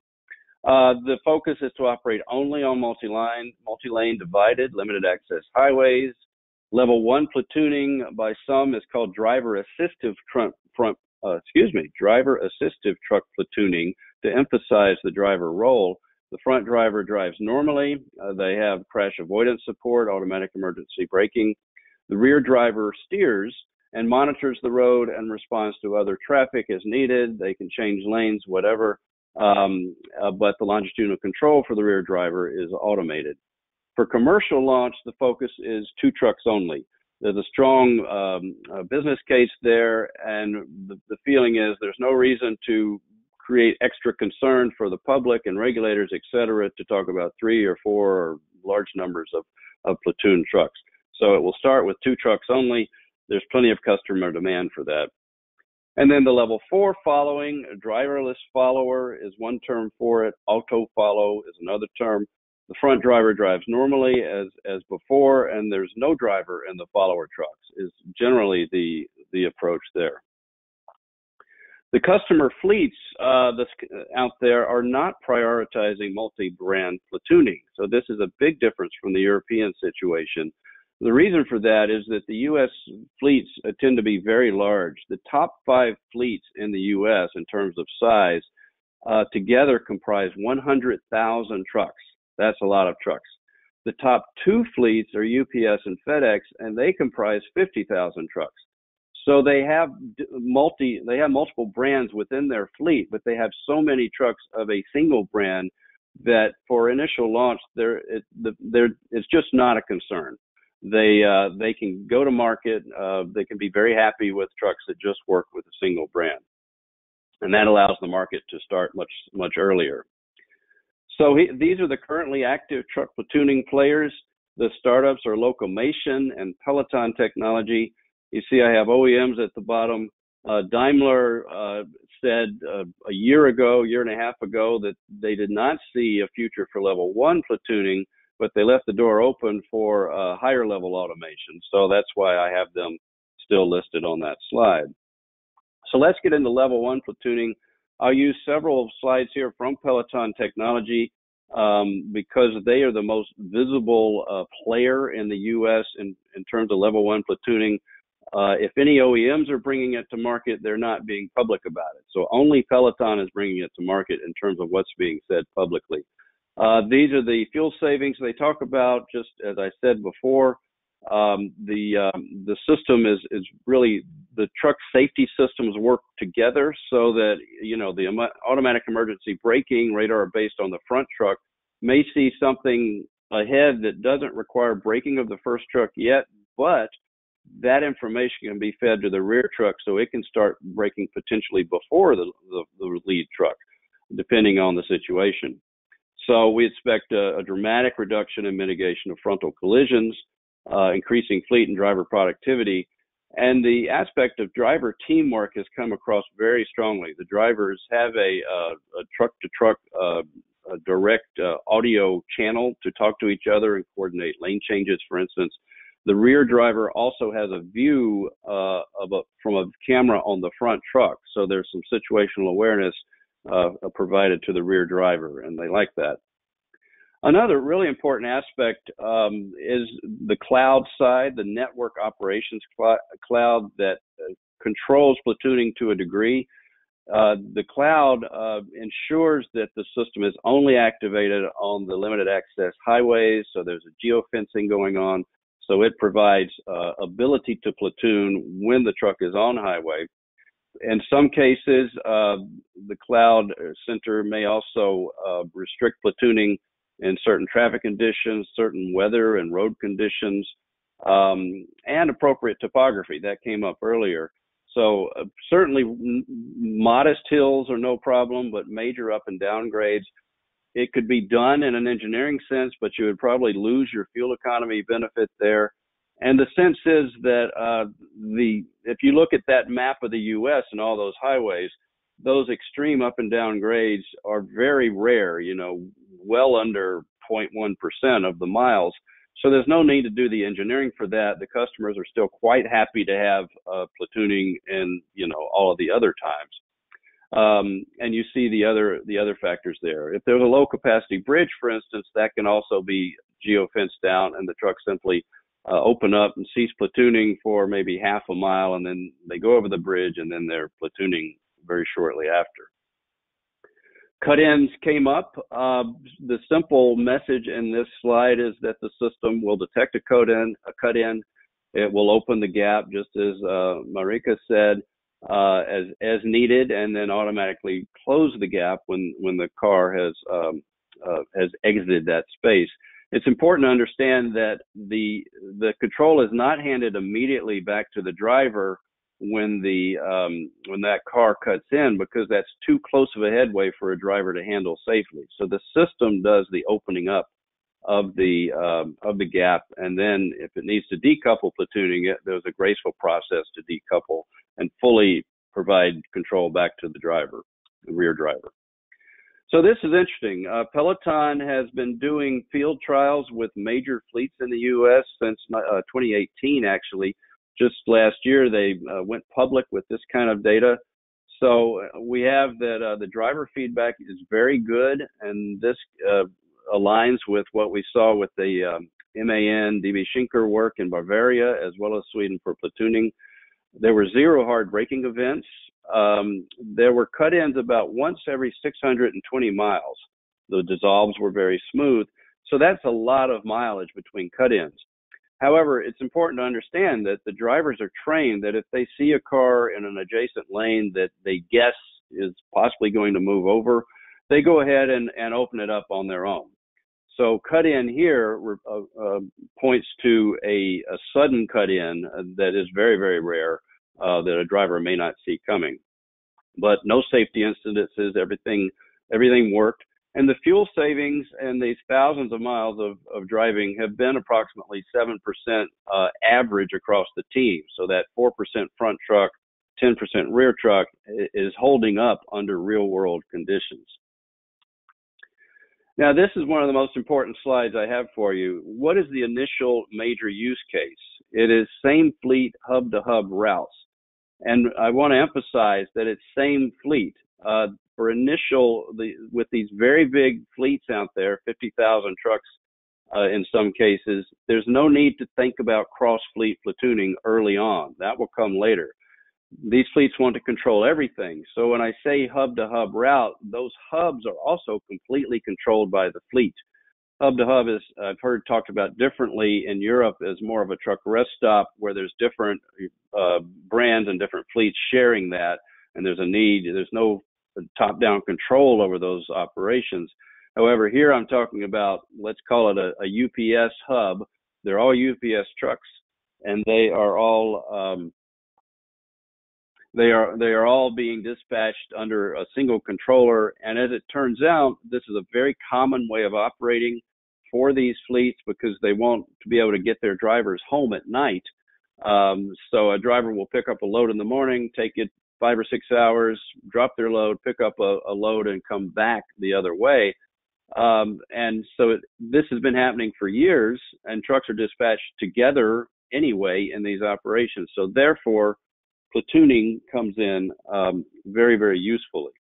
The focus is to operate only on multi-lane divided, limited access highways. Level 1 platooning by some is called driver assistive truck platooning to emphasize the driver role. The front driver drives normally. They have crash avoidance support, automatic emergency braking. The rear driver steers and monitors the road and responds to other traffic as needed. They can change lanes, whatever, but the longitudinal control for the rear driver is automated. For commercial launch, the focus is 2 trucks only. There's a strong business case there, and the feeling is there's no reason to create extra concern for the public and regulators, et cetera, to talk about 3 or 4 or large numbers of platoon trucks. So it will start with 2 trucks only. There's plenty of customer demand for that. And then the level 4 following, driverless follower is one term for it. Auto follow is another term. The front driver drives normally as before, and there's no driver in the follower trucks is generally the approach there. The customer fleets out there are not prioritizing multi-brand platooning. So this is a big difference from the European situation. The reason for that is that the U.S. fleets tend to be very large. The top 5 fleets in the U.S. in terms of size together comprise 100,000 trucks. That's a lot of trucks. The top 2 fleets are UPS and FedEx, and they comprise 50,000 trucks. So they have multiple brands within their fleet, but they have so many trucks of a single brand that for initial launch, it's just not a concern. They can go to market. They can be very happy with trucks that just work with a single brand, and that allows the market to start much earlier. So these are the currently active truck platooning players. The startups are Locomation and Peloton Technology. You see I have OEMs at the bottom. Daimler said a year and a half ago, that they did not see a future for level 1 platooning, but they left the door open for higher level automation. So that's why I have them still listed on that slide. So let's get into level 1 platooning. I'll use several slides here from Peloton Technology because they are the most visible player in the U.S. in terms of level 1 platooning. If any OEMs are bringing it to market, they're not being public about it. So only Peloton is bringing it to market in terms of what's being said publicly. These are the fuel savings they talk about. Just as I said before, the system is really, the truck safety systems work together so that, you know, the automatic emergency braking radar based on the front truck may see something ahead that doesn't require braking of the first truck yet, but that information can be fed to the rear truck so it can start braking potentially before the lead truck, depending on the situation. So we expect a dramatic reduction in mitigation of frontal collisions, increasing fleet and driver productivity. And the aspect of driver teamwork has come across very strongly. The drivers have a truck-to-truck direct audio channel to talk to each other and coordinate lane changes, for instance. The rear driver also has a view from a camera on the front truck. So there's some situational awareness provided to the rear driver, and they like that. Another really important aspect is the cloud side, the network operations cloud that controls platooning to a degree. The cloud ensures that the system is only activated on the limited access highways, so there's a geofencing going on. So it provides ability to platoon when the truck is on highway. In some cases, the cloud center may also restrict platooning in certain traffic conditions, certain weather and road conditions, and appropriate topography. That came up earlier. So certainly modest hills are no problem, but major up and down grades, it could be done in an engineering sense, but you would probably lose your fuel economy benefit there. And the sense is that if you look at that map of the U.S. and all those highways, those extreme up and down grades are very rare, you know, well under 0.1% of the miles. So there's no need to do the engineering for that. The customers are still quite happy to have platooning in, you know, all of the other times. And you see the other factors there. If there's a low capacity bridge, for instance, that can also be geofenced down, and the truck simply open up and cease platooning for maybe half a mile, and then they go over the bridge, and then they're platooning very shortly after. Cut-ins came up. The simple message in this slide is that the system will detect a cut-in. It will open the gap, just as Marika said, as needed, and then automatically close the gap when the car has exited that space. It's important to understand that the control is not handed immediately back to the driver when that car cuts in, because that's too close of a headway for a driver to handle safely. So the system does the opening up of the gap, and then if it needs to decouple platooning, there's a graceful process to decouple and fully provide control back to the driver, the rear driver. So this is interesting. Peloton has been doing field trials with major fleets in the U.S. since 2018, actually. Just last year, they went public with this kind of data. So we have that the driver feedback is very good, and this aligns with what we saw with the MAN DB Schinker work in Bavaria, as well as Sweden for platooning. There were 0 hard braking events. There were cut-ins about once every 620 miles. The dissolves were very smooth. So that's a lot of mileage between cut-ins. However, it's important to understand that the drivers are trained that if they see a car in an adjacent lane that they guess is possibly going to move over, they go ahead and open it up on their own. So cut-in here points to a sudden cut-in that is very, very rare, that a driver may not see coming. But no safety incidences, everything worked. And the fuel savings and these thousands of miles of driving have been approximately 7% average across the team. So that 4% front truck, 10% rear truck is holding up under real world conditions. Now, this is one of the most important slides I have for you. What is the initial major use case? It is same fleet hub-to-hub routes. And I want to emphasize that it's same fleet. For initial, with these very big fleets out there, 50,000 trucks in some cases, there's no need to think about cross-fleet platooning early on. That will come later. These fleets want to control everything. So when I say hub-to-hub route, those hubs are also completely controlled by the fleet. Hub-to-hub is, I've heard talked about differently in Europe as more of a truck rest stop where there's different brands and different fleets sharing that, and there's no top-down control over those operations. However, here I'm talking about, let's call it a UPS hub. They're all UPS trucks, and they are all being dispatched under a single controller. And as it turns out, this is a very common way of operating for these fleets because they want to be able to get their drivers home at night. So a driver will pick up a load in the morning, take it 5 or 6 hours, drop their load, pick up a load, and come back the other way. And so this has been happening for years, and trucks are dispatched together anyway in these operations. So therefore, platooning comes in very, very usefully.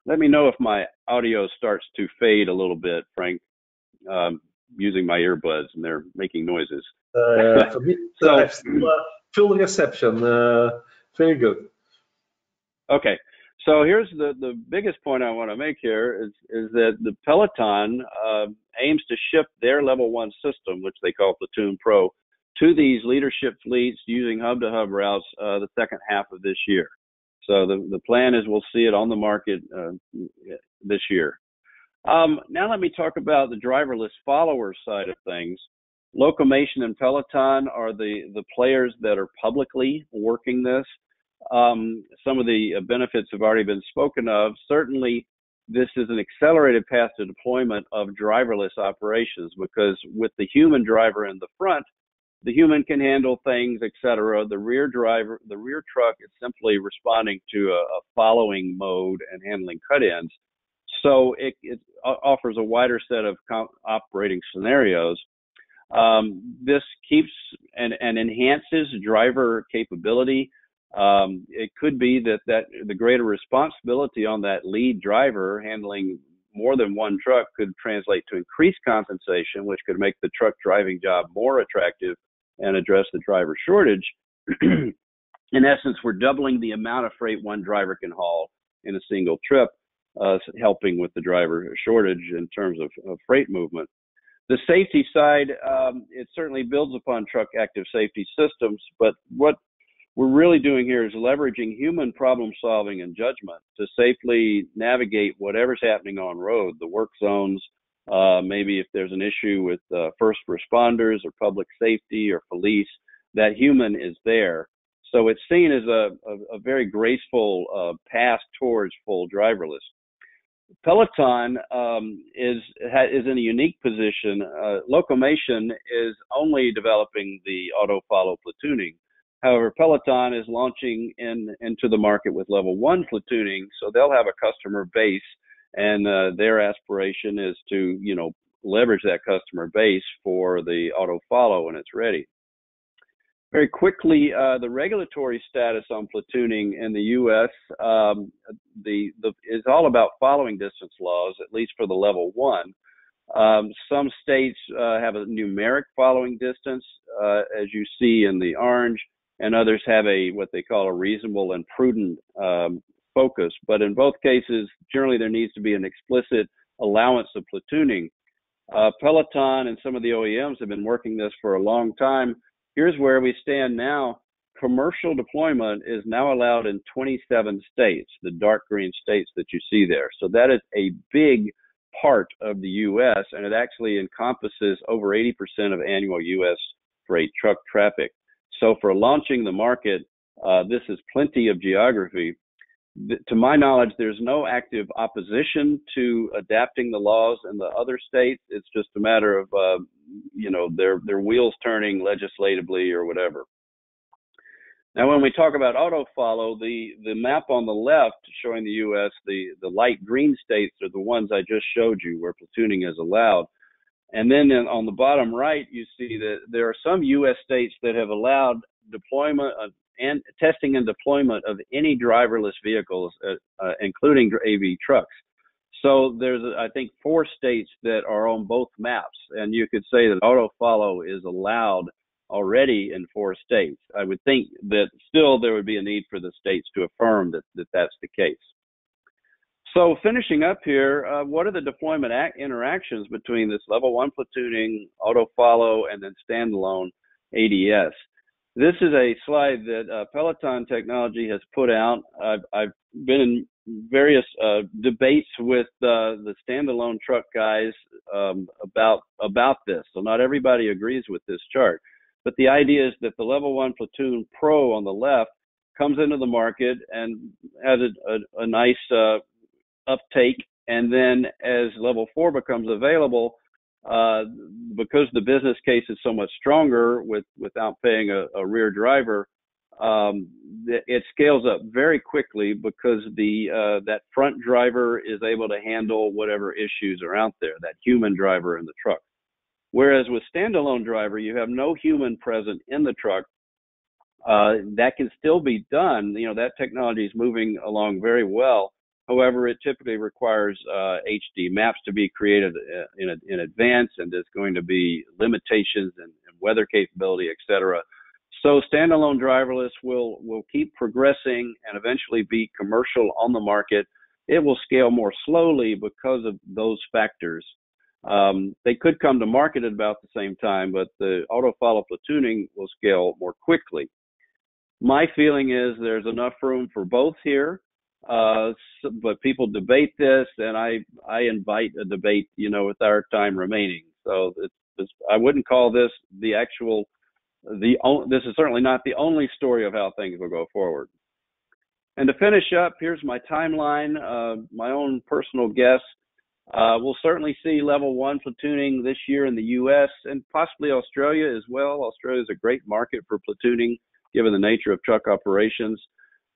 Let me know if my audio starts to fade a little bit, Frank, using my earbuds, and they're making noises. For me, so, full reception. Very good. Okay, so here's the biggest point I want to make here is that the Peloton aims to ship their level 1 system, which they call Platoon Pro, to these leadership fleets using hub-to-hub routes the second half of this year. So the plan is we'll see it on the market this year. Now let me talk about the driverless follower side of things. Locomation and Peloton are the players that are publicly working this. Some of the benefits have already been spoken of. Certainly, this is an accelerated path to deployment of driverless operations because with the human driver in the front, the human can handle things, etc. The rear truck is simply responding to a following mode and handling cut-ins. So it offers a wider set of operating scenarios. This keeps and enhances driver capability. It could be that the greater responsibility on that lead driver handling more than one truck could translate to increased compensation, which could make the truck driving job more attractive and address the driver shortage. In essence, we're doubling the amount of freight one driver can haul in a single trip, helping with the driver shortage in terms of freight movement. The safety side, it certainly builds upon truck active safety systems, but what we're really doing here is leveraging human problem solving and judgment to safely navigate whatever's happening on road, the work zones, maybe if there's an issue with first responders or public safety or police, that human is there. So it's seen as a very graceful path towards full driverless. Peloton is in a unique position. Locomation is only developing the auto follow platooning. However, Peloton is launching into the market with level 1 platooning, so they'll have a customer base, and their aspiration is to, leverage that customer base for the auto follow when it's ready. Very quickly, the regulatory status on platooning in the U.S. Is all about following distance laws, at least for the level 1. Some states have a numeric following distance, as you see in the orange, and others have what they call a reasonable and prudent focus. But in both cases, generally there needs to be an explicit allowance of platooning. Peloton and some of the OEMs have been working this for a long time. Here's where we stand now. Commercial deployment is now allowed in 27 states, the dark green states that you see there. So that is a big part of the U.S., and it actually encompasses over 80% of annual U.S. freight truck traffic. So for launching the market, this is plenty of geography. To my knowledge, there's no active opposition to adapting the laws in the other states. It's just a matter of, their wheels turning legislatively or whatever. Now, when we talk about auto follow, the map on the left showing the U.S., the light green states are the ones I just showed you where platooning is allowed. And then on the bottom right, you see that there are some U.S. states that have allowed deployment and testing and deployment of any driverless vehicles, including AV trucks. So there's, I think, 4 states that are on both maps, and you could say that auto follow is allowed already in 4 states. I would think that still there would be a need for the states to affirm that that's the case. So finishing up here, what are the deployment interactions between this level 1 platooning, auto follow, and then standalone ADS? This is a slide that Peloton Technology has put out. I've been in various debates with the standalone truck guys about this. So not everybody agrees with this chart. But the idea is that the level 1 Platoon Pro on the left comes into the market and has a nice uptake, and then as level 4 becomes available, because the business case is so much stronger without paying a rear driver, it scales up very quickly because that front driver is able to handle whatever issues are out there, that human driver in the truck. Whereas with standalone driver, you have no human present in the truck. That can still be done. You know, that technology is moving along very well. However, it typically requires HD maps to be created in advance, and there's going to be limitations and weather capability, etc. So standalone driverless will keep progressing and eventually be commercial on the market. It will scale more slowly because of those factors. They could come to market at about the same time, but the auto follow platooning will scale more quickly. My feeling is there's enough room for both here. But people debate this, and I invite a debate, you know, with our time remaining. So I wouldn't call this this is certainly not the only story of how things will go forward. And to finish up, here's my timeline, my own personal guess. We'll certainly see level 1 platooning this year in the U.S. and possibly Australia as well. Australia is a great market for platooning, given the nature of truck operations.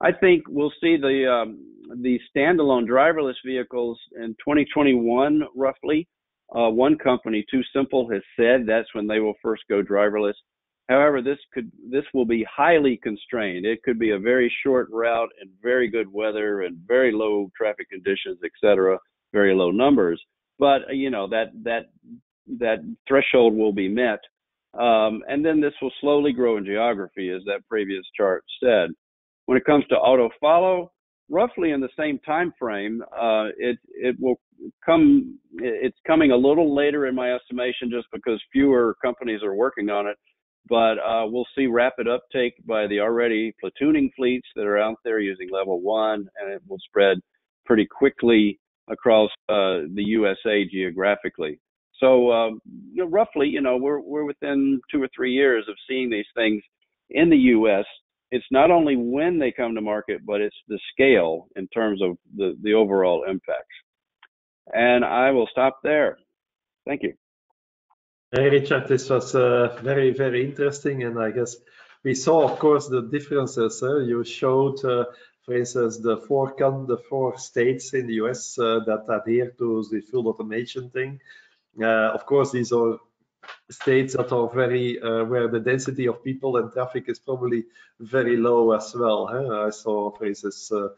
I think we'll see the standalone driverless vehicles in 2021, roughly. One company, Too Simple, has said that's when they will first go driverless. However, this will be highly constrained. It could be a very short route and very good weather and very low traffic conditions, etc., very low numbers. But you know that threshold will be met, and then this will slowly grow in geography, as that previous chart said. When it comes to auto follow, roughly in the same time frame, it will come. It's coming a little later in my estimation, just because fewer companies are working on it. But we'll see rapid uptake by the already platooning fleets that are out there using level 1, and it will spread pretty quickly across the USA geographically. So roughly, you know, we're within 2 or 3 years of seeing these things in the U.S. It's not only when they come to market, but it's the scale in terms of the overall impacts. And I will stop there. Thank you. Hey, Richard, this was very, very interesting. And I guess we saw, of course, the differences. You showed, for instance, the 4 states in the US that adhere to the full automation thing. Of course, these are states that are very where the density of people and traffic is probably very low as well. I saw, for instance, the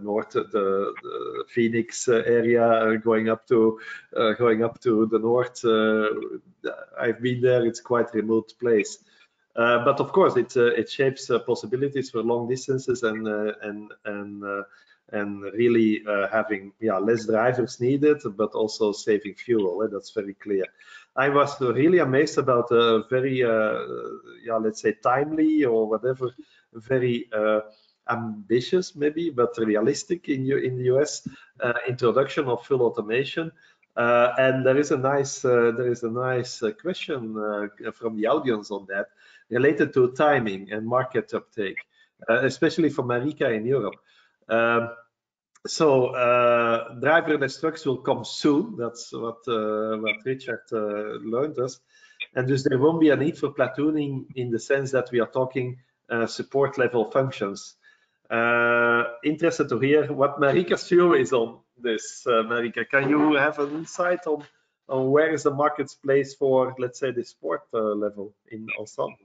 north, the Phoenix area going up to the north. I've been there; it's quite a remote place. But of course, it shapes possibilities for long distances and really having less drivers needed, but also saving fuel. That's very clear. I was really amazed about a very, let's say, timely or whatever, very ambitious maybe, but realistic in the US introduction of full automation. And there is a nice question from the audience on that, related to timing and market uptake, especially for Marika in Europe. So driverless trucks will come soon. That's what Richard learned us. And thus there won't be a need for platooning in the sense that we are talking support level functions. Interested to hear what Marika's view is on this. Marika, can you have an insight on where is the market's place for, let's say, the support level in Ensemble?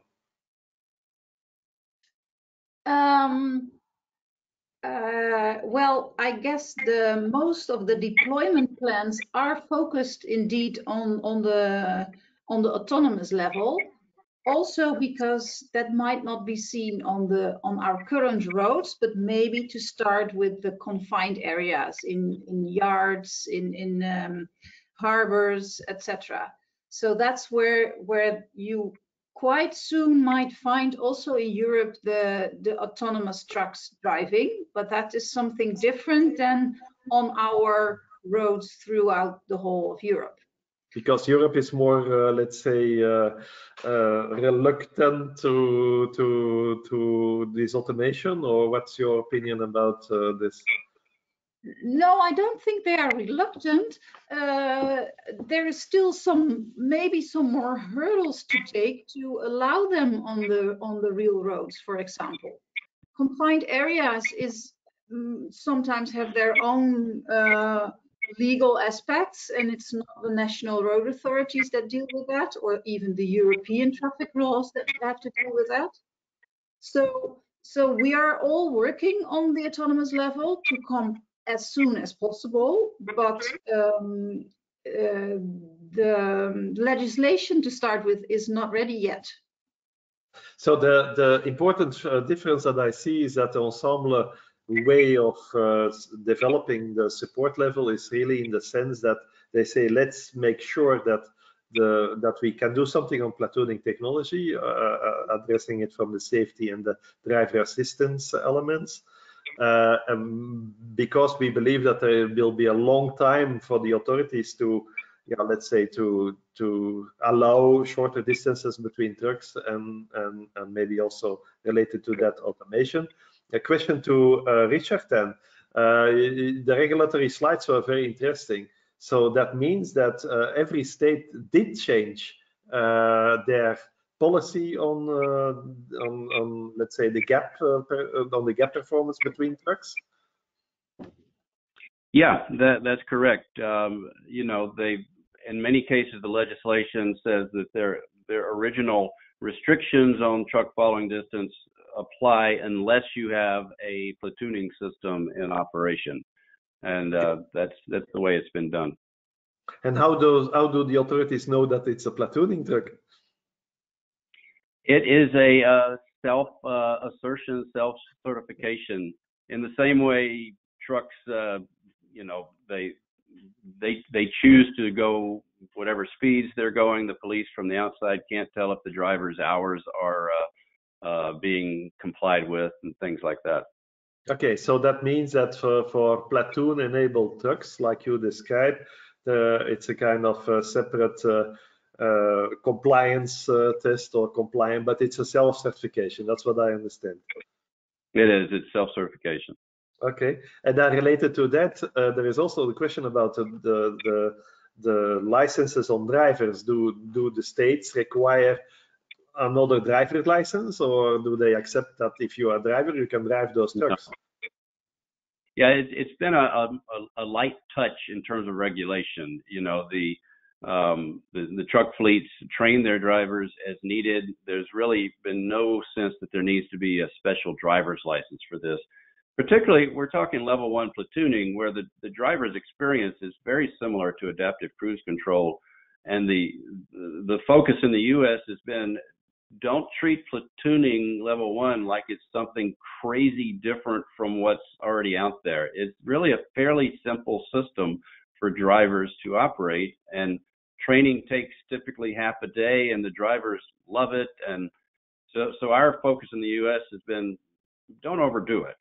Well, I guess the most of the deployment plans are focused indeed on the autonomous level. Also because that might not be seen on our current roads, but maybe to start with the confined areas in yards, in harbors, etc. So that's where you quite soon might find also in Europe the autonomous trucks driving, but that is something different than on our roads throughout the whole of Europe. Because Europe is more, let's say, reluctant to this automation, or what's your opinion about this? No, I don't think they are reluctant. There is still maybe some more hurdles to take to allow them on the real roads, for example. Confined areas sometimes have their own legal aspects, and it's not the national road authorities that deal with that, or even the European traffic laws that have to deal with that. So we are all working on the autonomous level to come as soon as possible, but the legislation to start with is not ready yet. So the important difference that I see is that the Ensemble way of developing the support level is really in the sense that they say, let's make sure that we can do something on platooning technology, addressing it from the safety and the driver assistance elements, because we believe that there will be a long time for the authorities to, let's say, to allow shorter distances between trucks and maybe also related to that automation. A question to Richard then. The regulatory slides were very interesting. So that means that every state did change their policy on let's say the gap on the gap performance between trucks. Yeah, that's correct. You know, in many cases the legislation says that their original restrictions on truck following distance apply unless you have a platooning system in operation, and that's the way it's been done. And how do the authorities know that it's a platooning truck? It is a self-assertion, self-certification. In the same way, trucks, you know, they choose to go whatever speeds they're going. The police from the outside can't tell if the driver's hours are being complied with and things like that. Okay, so that means that for platoon-enabled trucks, like you described, it's a kind of separate compliance test or compliant, but it's a self-certification. That's what I understand. It is. It's self-certification. Okay, and then related to that, there is also the question about the licenses on drivers. Do the states require another driver license, or do they accept that if you are a driver, you can drive those trucks? Yeah, it's been a light touch in terms of regulation. You know, the truck fleets train their drivers as needed. There's really been no sense that there needs to be a special driver's license for this. Particularly, we're talking level 1 platooning, where the driver's experience is very similar to adaptive cruise control, and the focus in the U.S. has been, don't treat platooning level 1 like it's something crazy different from what's already out there. It's really a fairly simple system for drivers to operate, and training takes typically half a day, and the drivers love it. And so our focus in the U.S. has been, don't overdo it.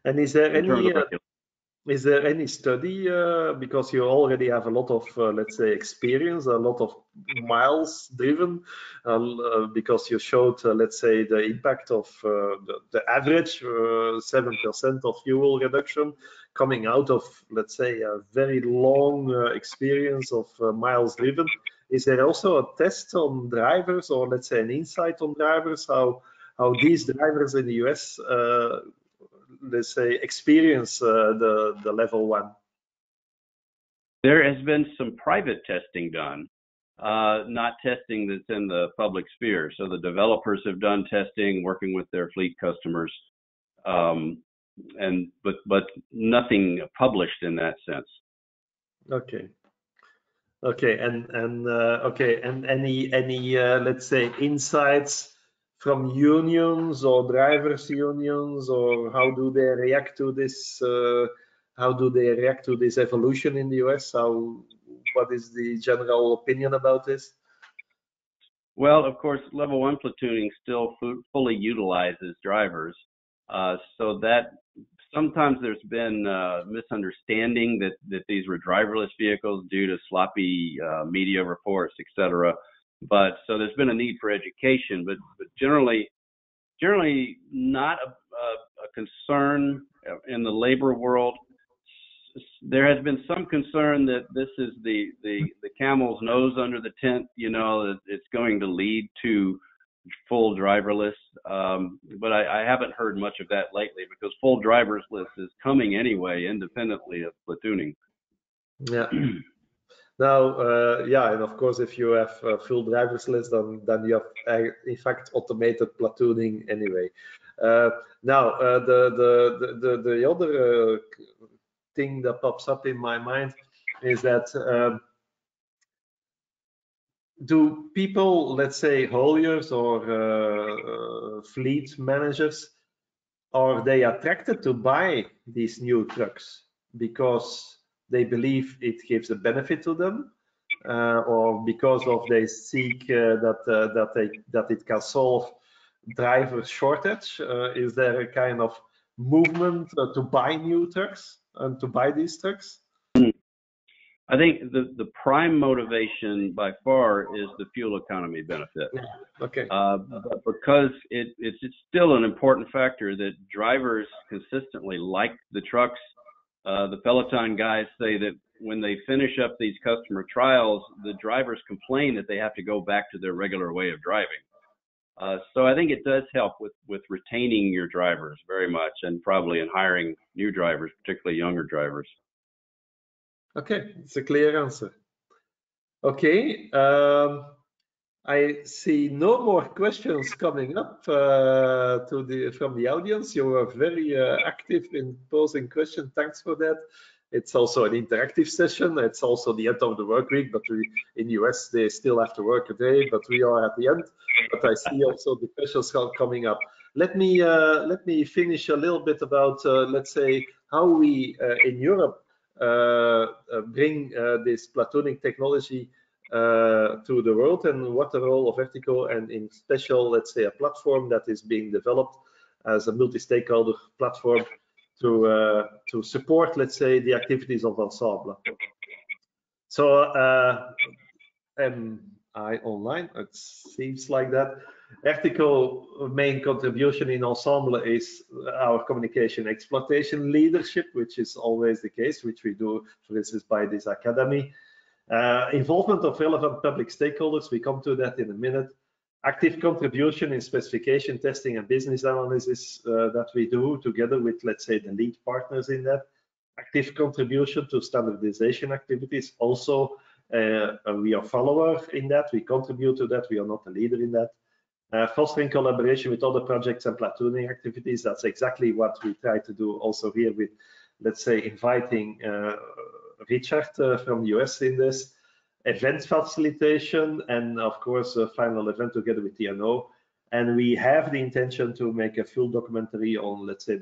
And is there any study, because you already have a lot of, let's say, experience, a lot of miles driven, because you showed, let's say, the impact of the average 7% of fuel reduction coming out of, let's say, a very long experience of miles driven. Is there also a test on drivers, or let's say an insight on drivers, how these drivers in the US, let's say, experience the level 1. There has been some private testing done, not testing that's in the public sphere. So the developers have done testing, working with their fleet customers, but nothing published in that sense. Okay. Okay, and any let's say insights from unions or drivers unions, or how do they react to this? How do they react to this evolution in the US? What is the general opinion about this? Well, of course, level 1 platooning still fully utilizes drivers, so that sometimes there's been misunderstanding that these were driverless vehicles due to sloppy media reports, etc. But so there's been a need for education, but generally not a concern in the labor world. There has been some concern that this is the camel's nose under the tent, you know, that it's going to lead to full driverless, but I haven't heard much of that lately, because full driverless is coming anyway, independently of platooning. Yeah. Now, yeah, and of course, if you have full driverless, then you have in fact automated platooning anyway. Now, the other thing that pops up in my mind is that do people, let's say hauliers or fleet managers, are they attracted to buy these new trucks because they believe it gives a benefit to them, or because of they seek that it can solve driver shortage? Is there a kind of movement to buy new trucks and to buy these trucks? I think the prime motivation by far is the fuel economy benefit. Okay. But because it's still an important factor that drivers consistently like the trucks. The Peloton guys say that when they finish up these customer trials, the drivers complain that they have to go back to their regular way of driving. So I think it does help with retaining your drivers very much, and probably in hiring new drivers, particularly younger drivers. Okay, it's a clear answer. Okay, I see no more questions coming up from the audience. You were very active in posing questions. Thanks for that. It's also an interactive session. It's also the end of the work week, but in the US they still have to work a day, but we are at the end. But I see also the questions coming up. Let me finish a little bit about let's say how we in Europe bring this platooning technology to the world, and what the role of ERTICO, and in special, let's say, a platform that is being developed as a multi-stakeholder platform to support, let's say, the activities of Ensemble. So am I online? It seems like that. ERTICO main contribution in Ensemble is our communication exploitation leadership, which is always the case, which we do, for instance, by this academy. Involvement of relevant public stakeholders, we come to that in a minute. Active contribution in specification testing and business analysis that we do together with, let's say, the lead partners in that. Active contribution to standardization activities. Also, we are follower in that. We contribute to that. We are not a leader in that. Fostering collaboration with other projects and platooning activities. That's exactly what we try to do also here with, let's say, inviting Richard from the US in this. Event facilitation, and of course a final event together with TNO. And we have the intention to make a full documentary on, let's say,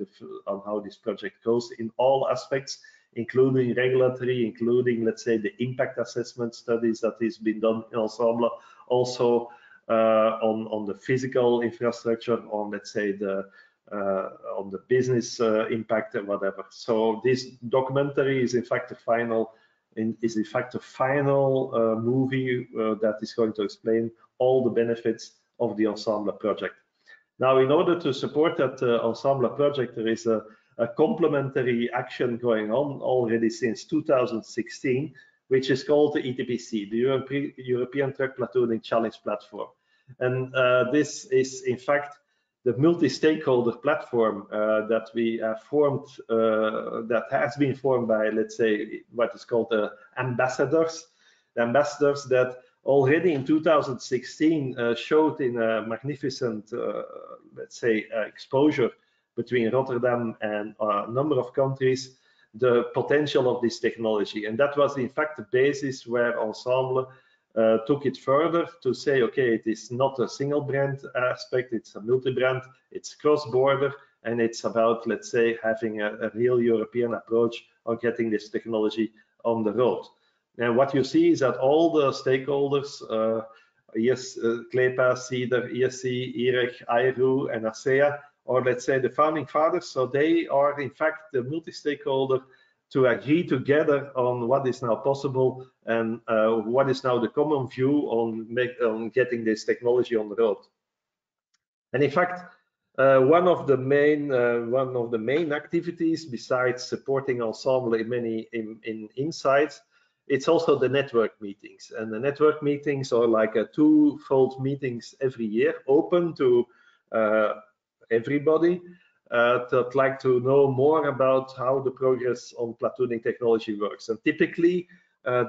on how this project goes in all aspects, including regulatory, including, let's say, the impact assessment studies that has been done in Ensemble, also on the physical infrastructure, on, let's say, on the business impact and whatever. So this documentary is in fact a final movie that is going to explain all the benefits of the Ensemble project. Now, in order to support that Ensemble project, there is a complementary action going on already since 2016, which is called the ETPC, the European Truck Platooning Challenge Platform. And this is in fact the multi-stakeholder platform that we have formed, that has been formed by, let's say, what is called the ambassadors. The ambassadors that already in 2016 showed in a magnificent, let's say, exposure between Rotterdam and a number of countries, the potential of this technology. And that was in fact the basis where Ensemble took it further to say, okay, it is not a single brand aspect, it's a multi-brand, it's cross-border, and it's about, let's say, having a real European approach on getting this technology on the road. And what you see is that all the stakeholders, CLEPA, CEDAR, ESC, IREG, IRU, and ASEA, or let's say the founding fathers, so they are in fact the multi-stakeholder to agree together on what is now possible and what is now the common view on getting this technology on the road. And in fact, one of the main activities besides supporting Ensemble in many insights, it's also the network meetings. And the network meetings are like a two-fold meetings every year, open to everybody that like to know more about how the progress on platooning technology works. And typically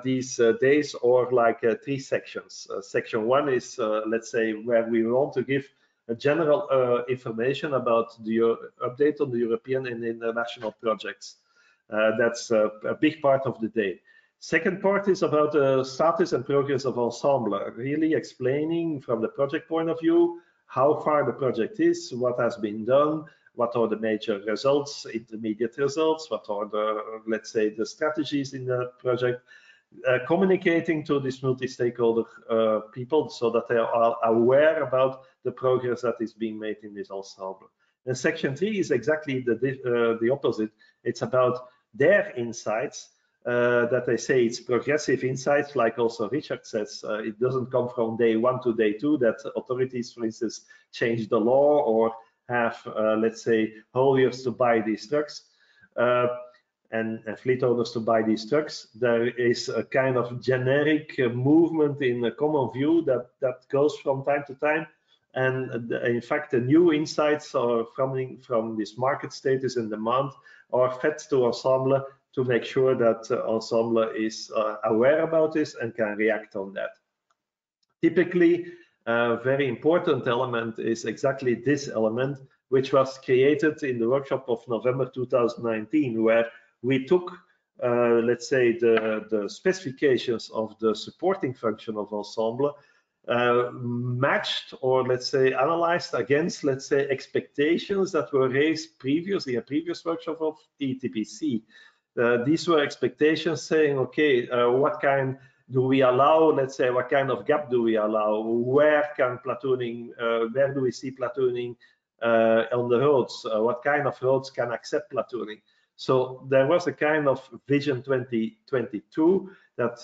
these days are like 3 sections. Section 1 is, let's say, where we want to give a general information about the update on the European and international projects. That's a big part of the day. Second part is about the status and progress of Ensemble, really explaining from the project point of view how far the project is, what has been done, what are the major results, intermediate results, what are the, let's say, the strategies in the project, communicating to these multi-stakeholder people so that they are aware about the progress that is being made in this Ensemble. And section 3 is exactly the opposite. It's about their insights, that they say it's progressive insights, like also Richard says. It doesn't come from day 1 to day 2 that authorities, for instance, change the law or have, let's say, hauliers to buy these trucks and fleet owners to buy these trucks. There is a kind of generic movement in a common view that goes from time to time. And in fact, the new insights are coming from this market status and demand are fed to Ensemble to make sure that Ensemble is aware about this and can react on that. Typically, a very important element is exactly this element, which was created in the workshop of November 2019, where we took, let's say, the specifications of the supporting function of Ensemble, matched or, let's say, analyzed against, let's say, expectations that were raised previously in a previous workshop of ETPC. These were expectations saying, okay, what kind do we allow, let's say, what kind of gap do we allow? Where can platooning, where do we see platooning on the roads? What kind of roads can accept platooning? So there was a kind of vision 2022, that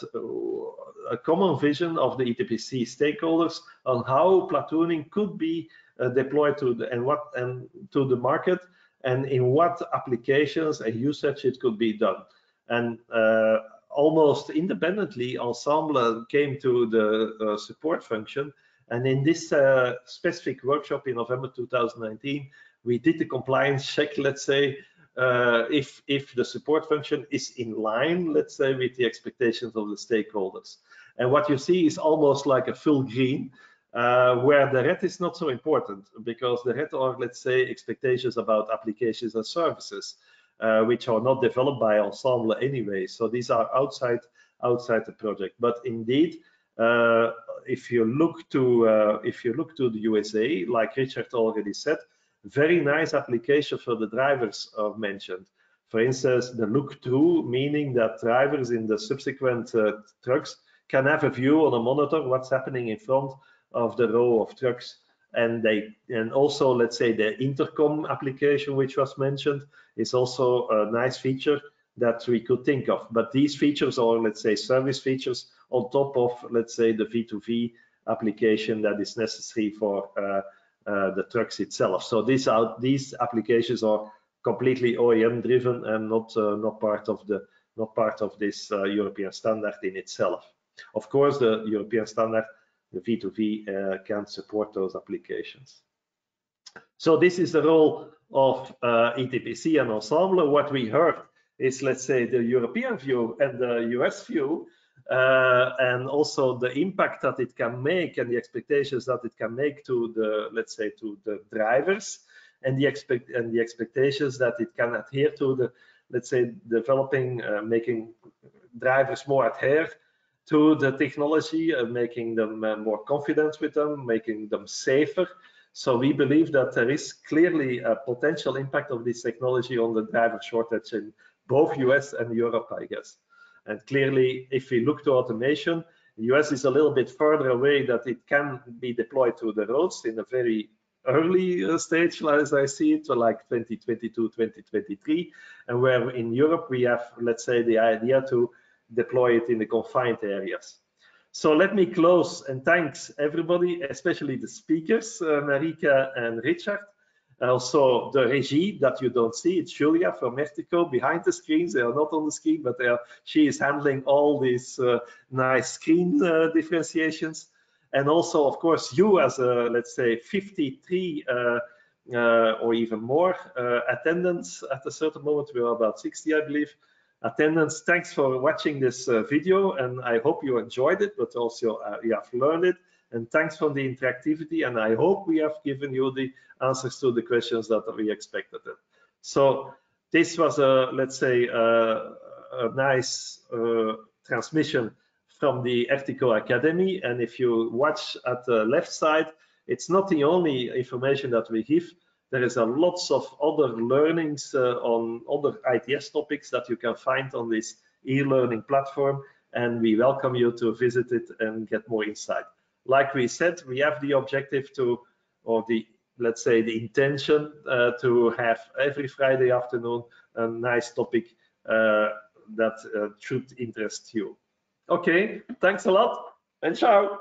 a common vision of the ETPC stakeholders on how platooning could be deployed to the market, and in what applications and usage it could be done. And almost independently, Ensemble came to the support function. And in this specific workshop in November 2019, we did the compliance check, let's say, if the support function is in line, let's say, with the expectations of the stakeholders. And what you see is almost like a full green, where the red is not so important, because the red are, let's say, expectations about applications and services, which are not developed by Ensemble anyway. So these are outside the project. But indeed, if you look to the USA, like Richard already said, very nice application for the drivers are mentioned. For instance, the look-through, meaning that drivers in the subsequent trucks can have a view on a monitor what's happening in front of the row of trucks. And also, let's say, the intercom application, which was mentioned, is also a nice feature that we could think of. But these features are, let's say, service features on top of, let's say, the V2V application that is necessary for the trucks itself. So these applications are completely OEM driven and not part of this European standard in itself. Of course, the European standard, the V2V, can support those applications. So this is the role of ETPC and Ensemble. What we heard is, let's say, the European view and the US view, and also the impact that it can make and the expectations that it can make to the, let's say, to the drivers, and the expectations that it can adhere to the, let's say, developing, making drivers more adhere to the technology, making them more confident with them, making them safer. So we believe that there is clearly a potential impact of this technology on the driver shortage in both US and Europe, I guess. And clearly, if we look to automation, the US is a little bit further away that it can be deployed to the roads in a very early stage, as I see it, so like 2022, 2023, and where in Europe we have, let's say, the idea to deploy it in the confined areas. So let me close and thanks everybody, especially the speakers, Marika and Richard. Also the regie that you don't see, it's Julia from ERTICO behind the screens. They are not on the screen, but she is handling all these nice screen differentiations. And also, of course, you as a, let's say, 53 or even more attendants at a certain moment. We are about 60, I believe. Attendants, thanks for watching this video, and I hope you enjoyed it, but also you have learned it. And thanks for the interactivity, and I hope we have given you the answers to the questions that we expected. So this was a, let's say, a nice transmission from the ERTICO Academy. And if you watch at the left side, it's not the only information that we give. There is a lots of other learnings on other ITS topics that you can find on this e-learning platform, and we welcome you to visit it and get more insight. Like we said, we have the objective to, or the, let's say, the intention to have every Friday afternoon a nice topic that should interest you. Okay, thanks a lot and ciao.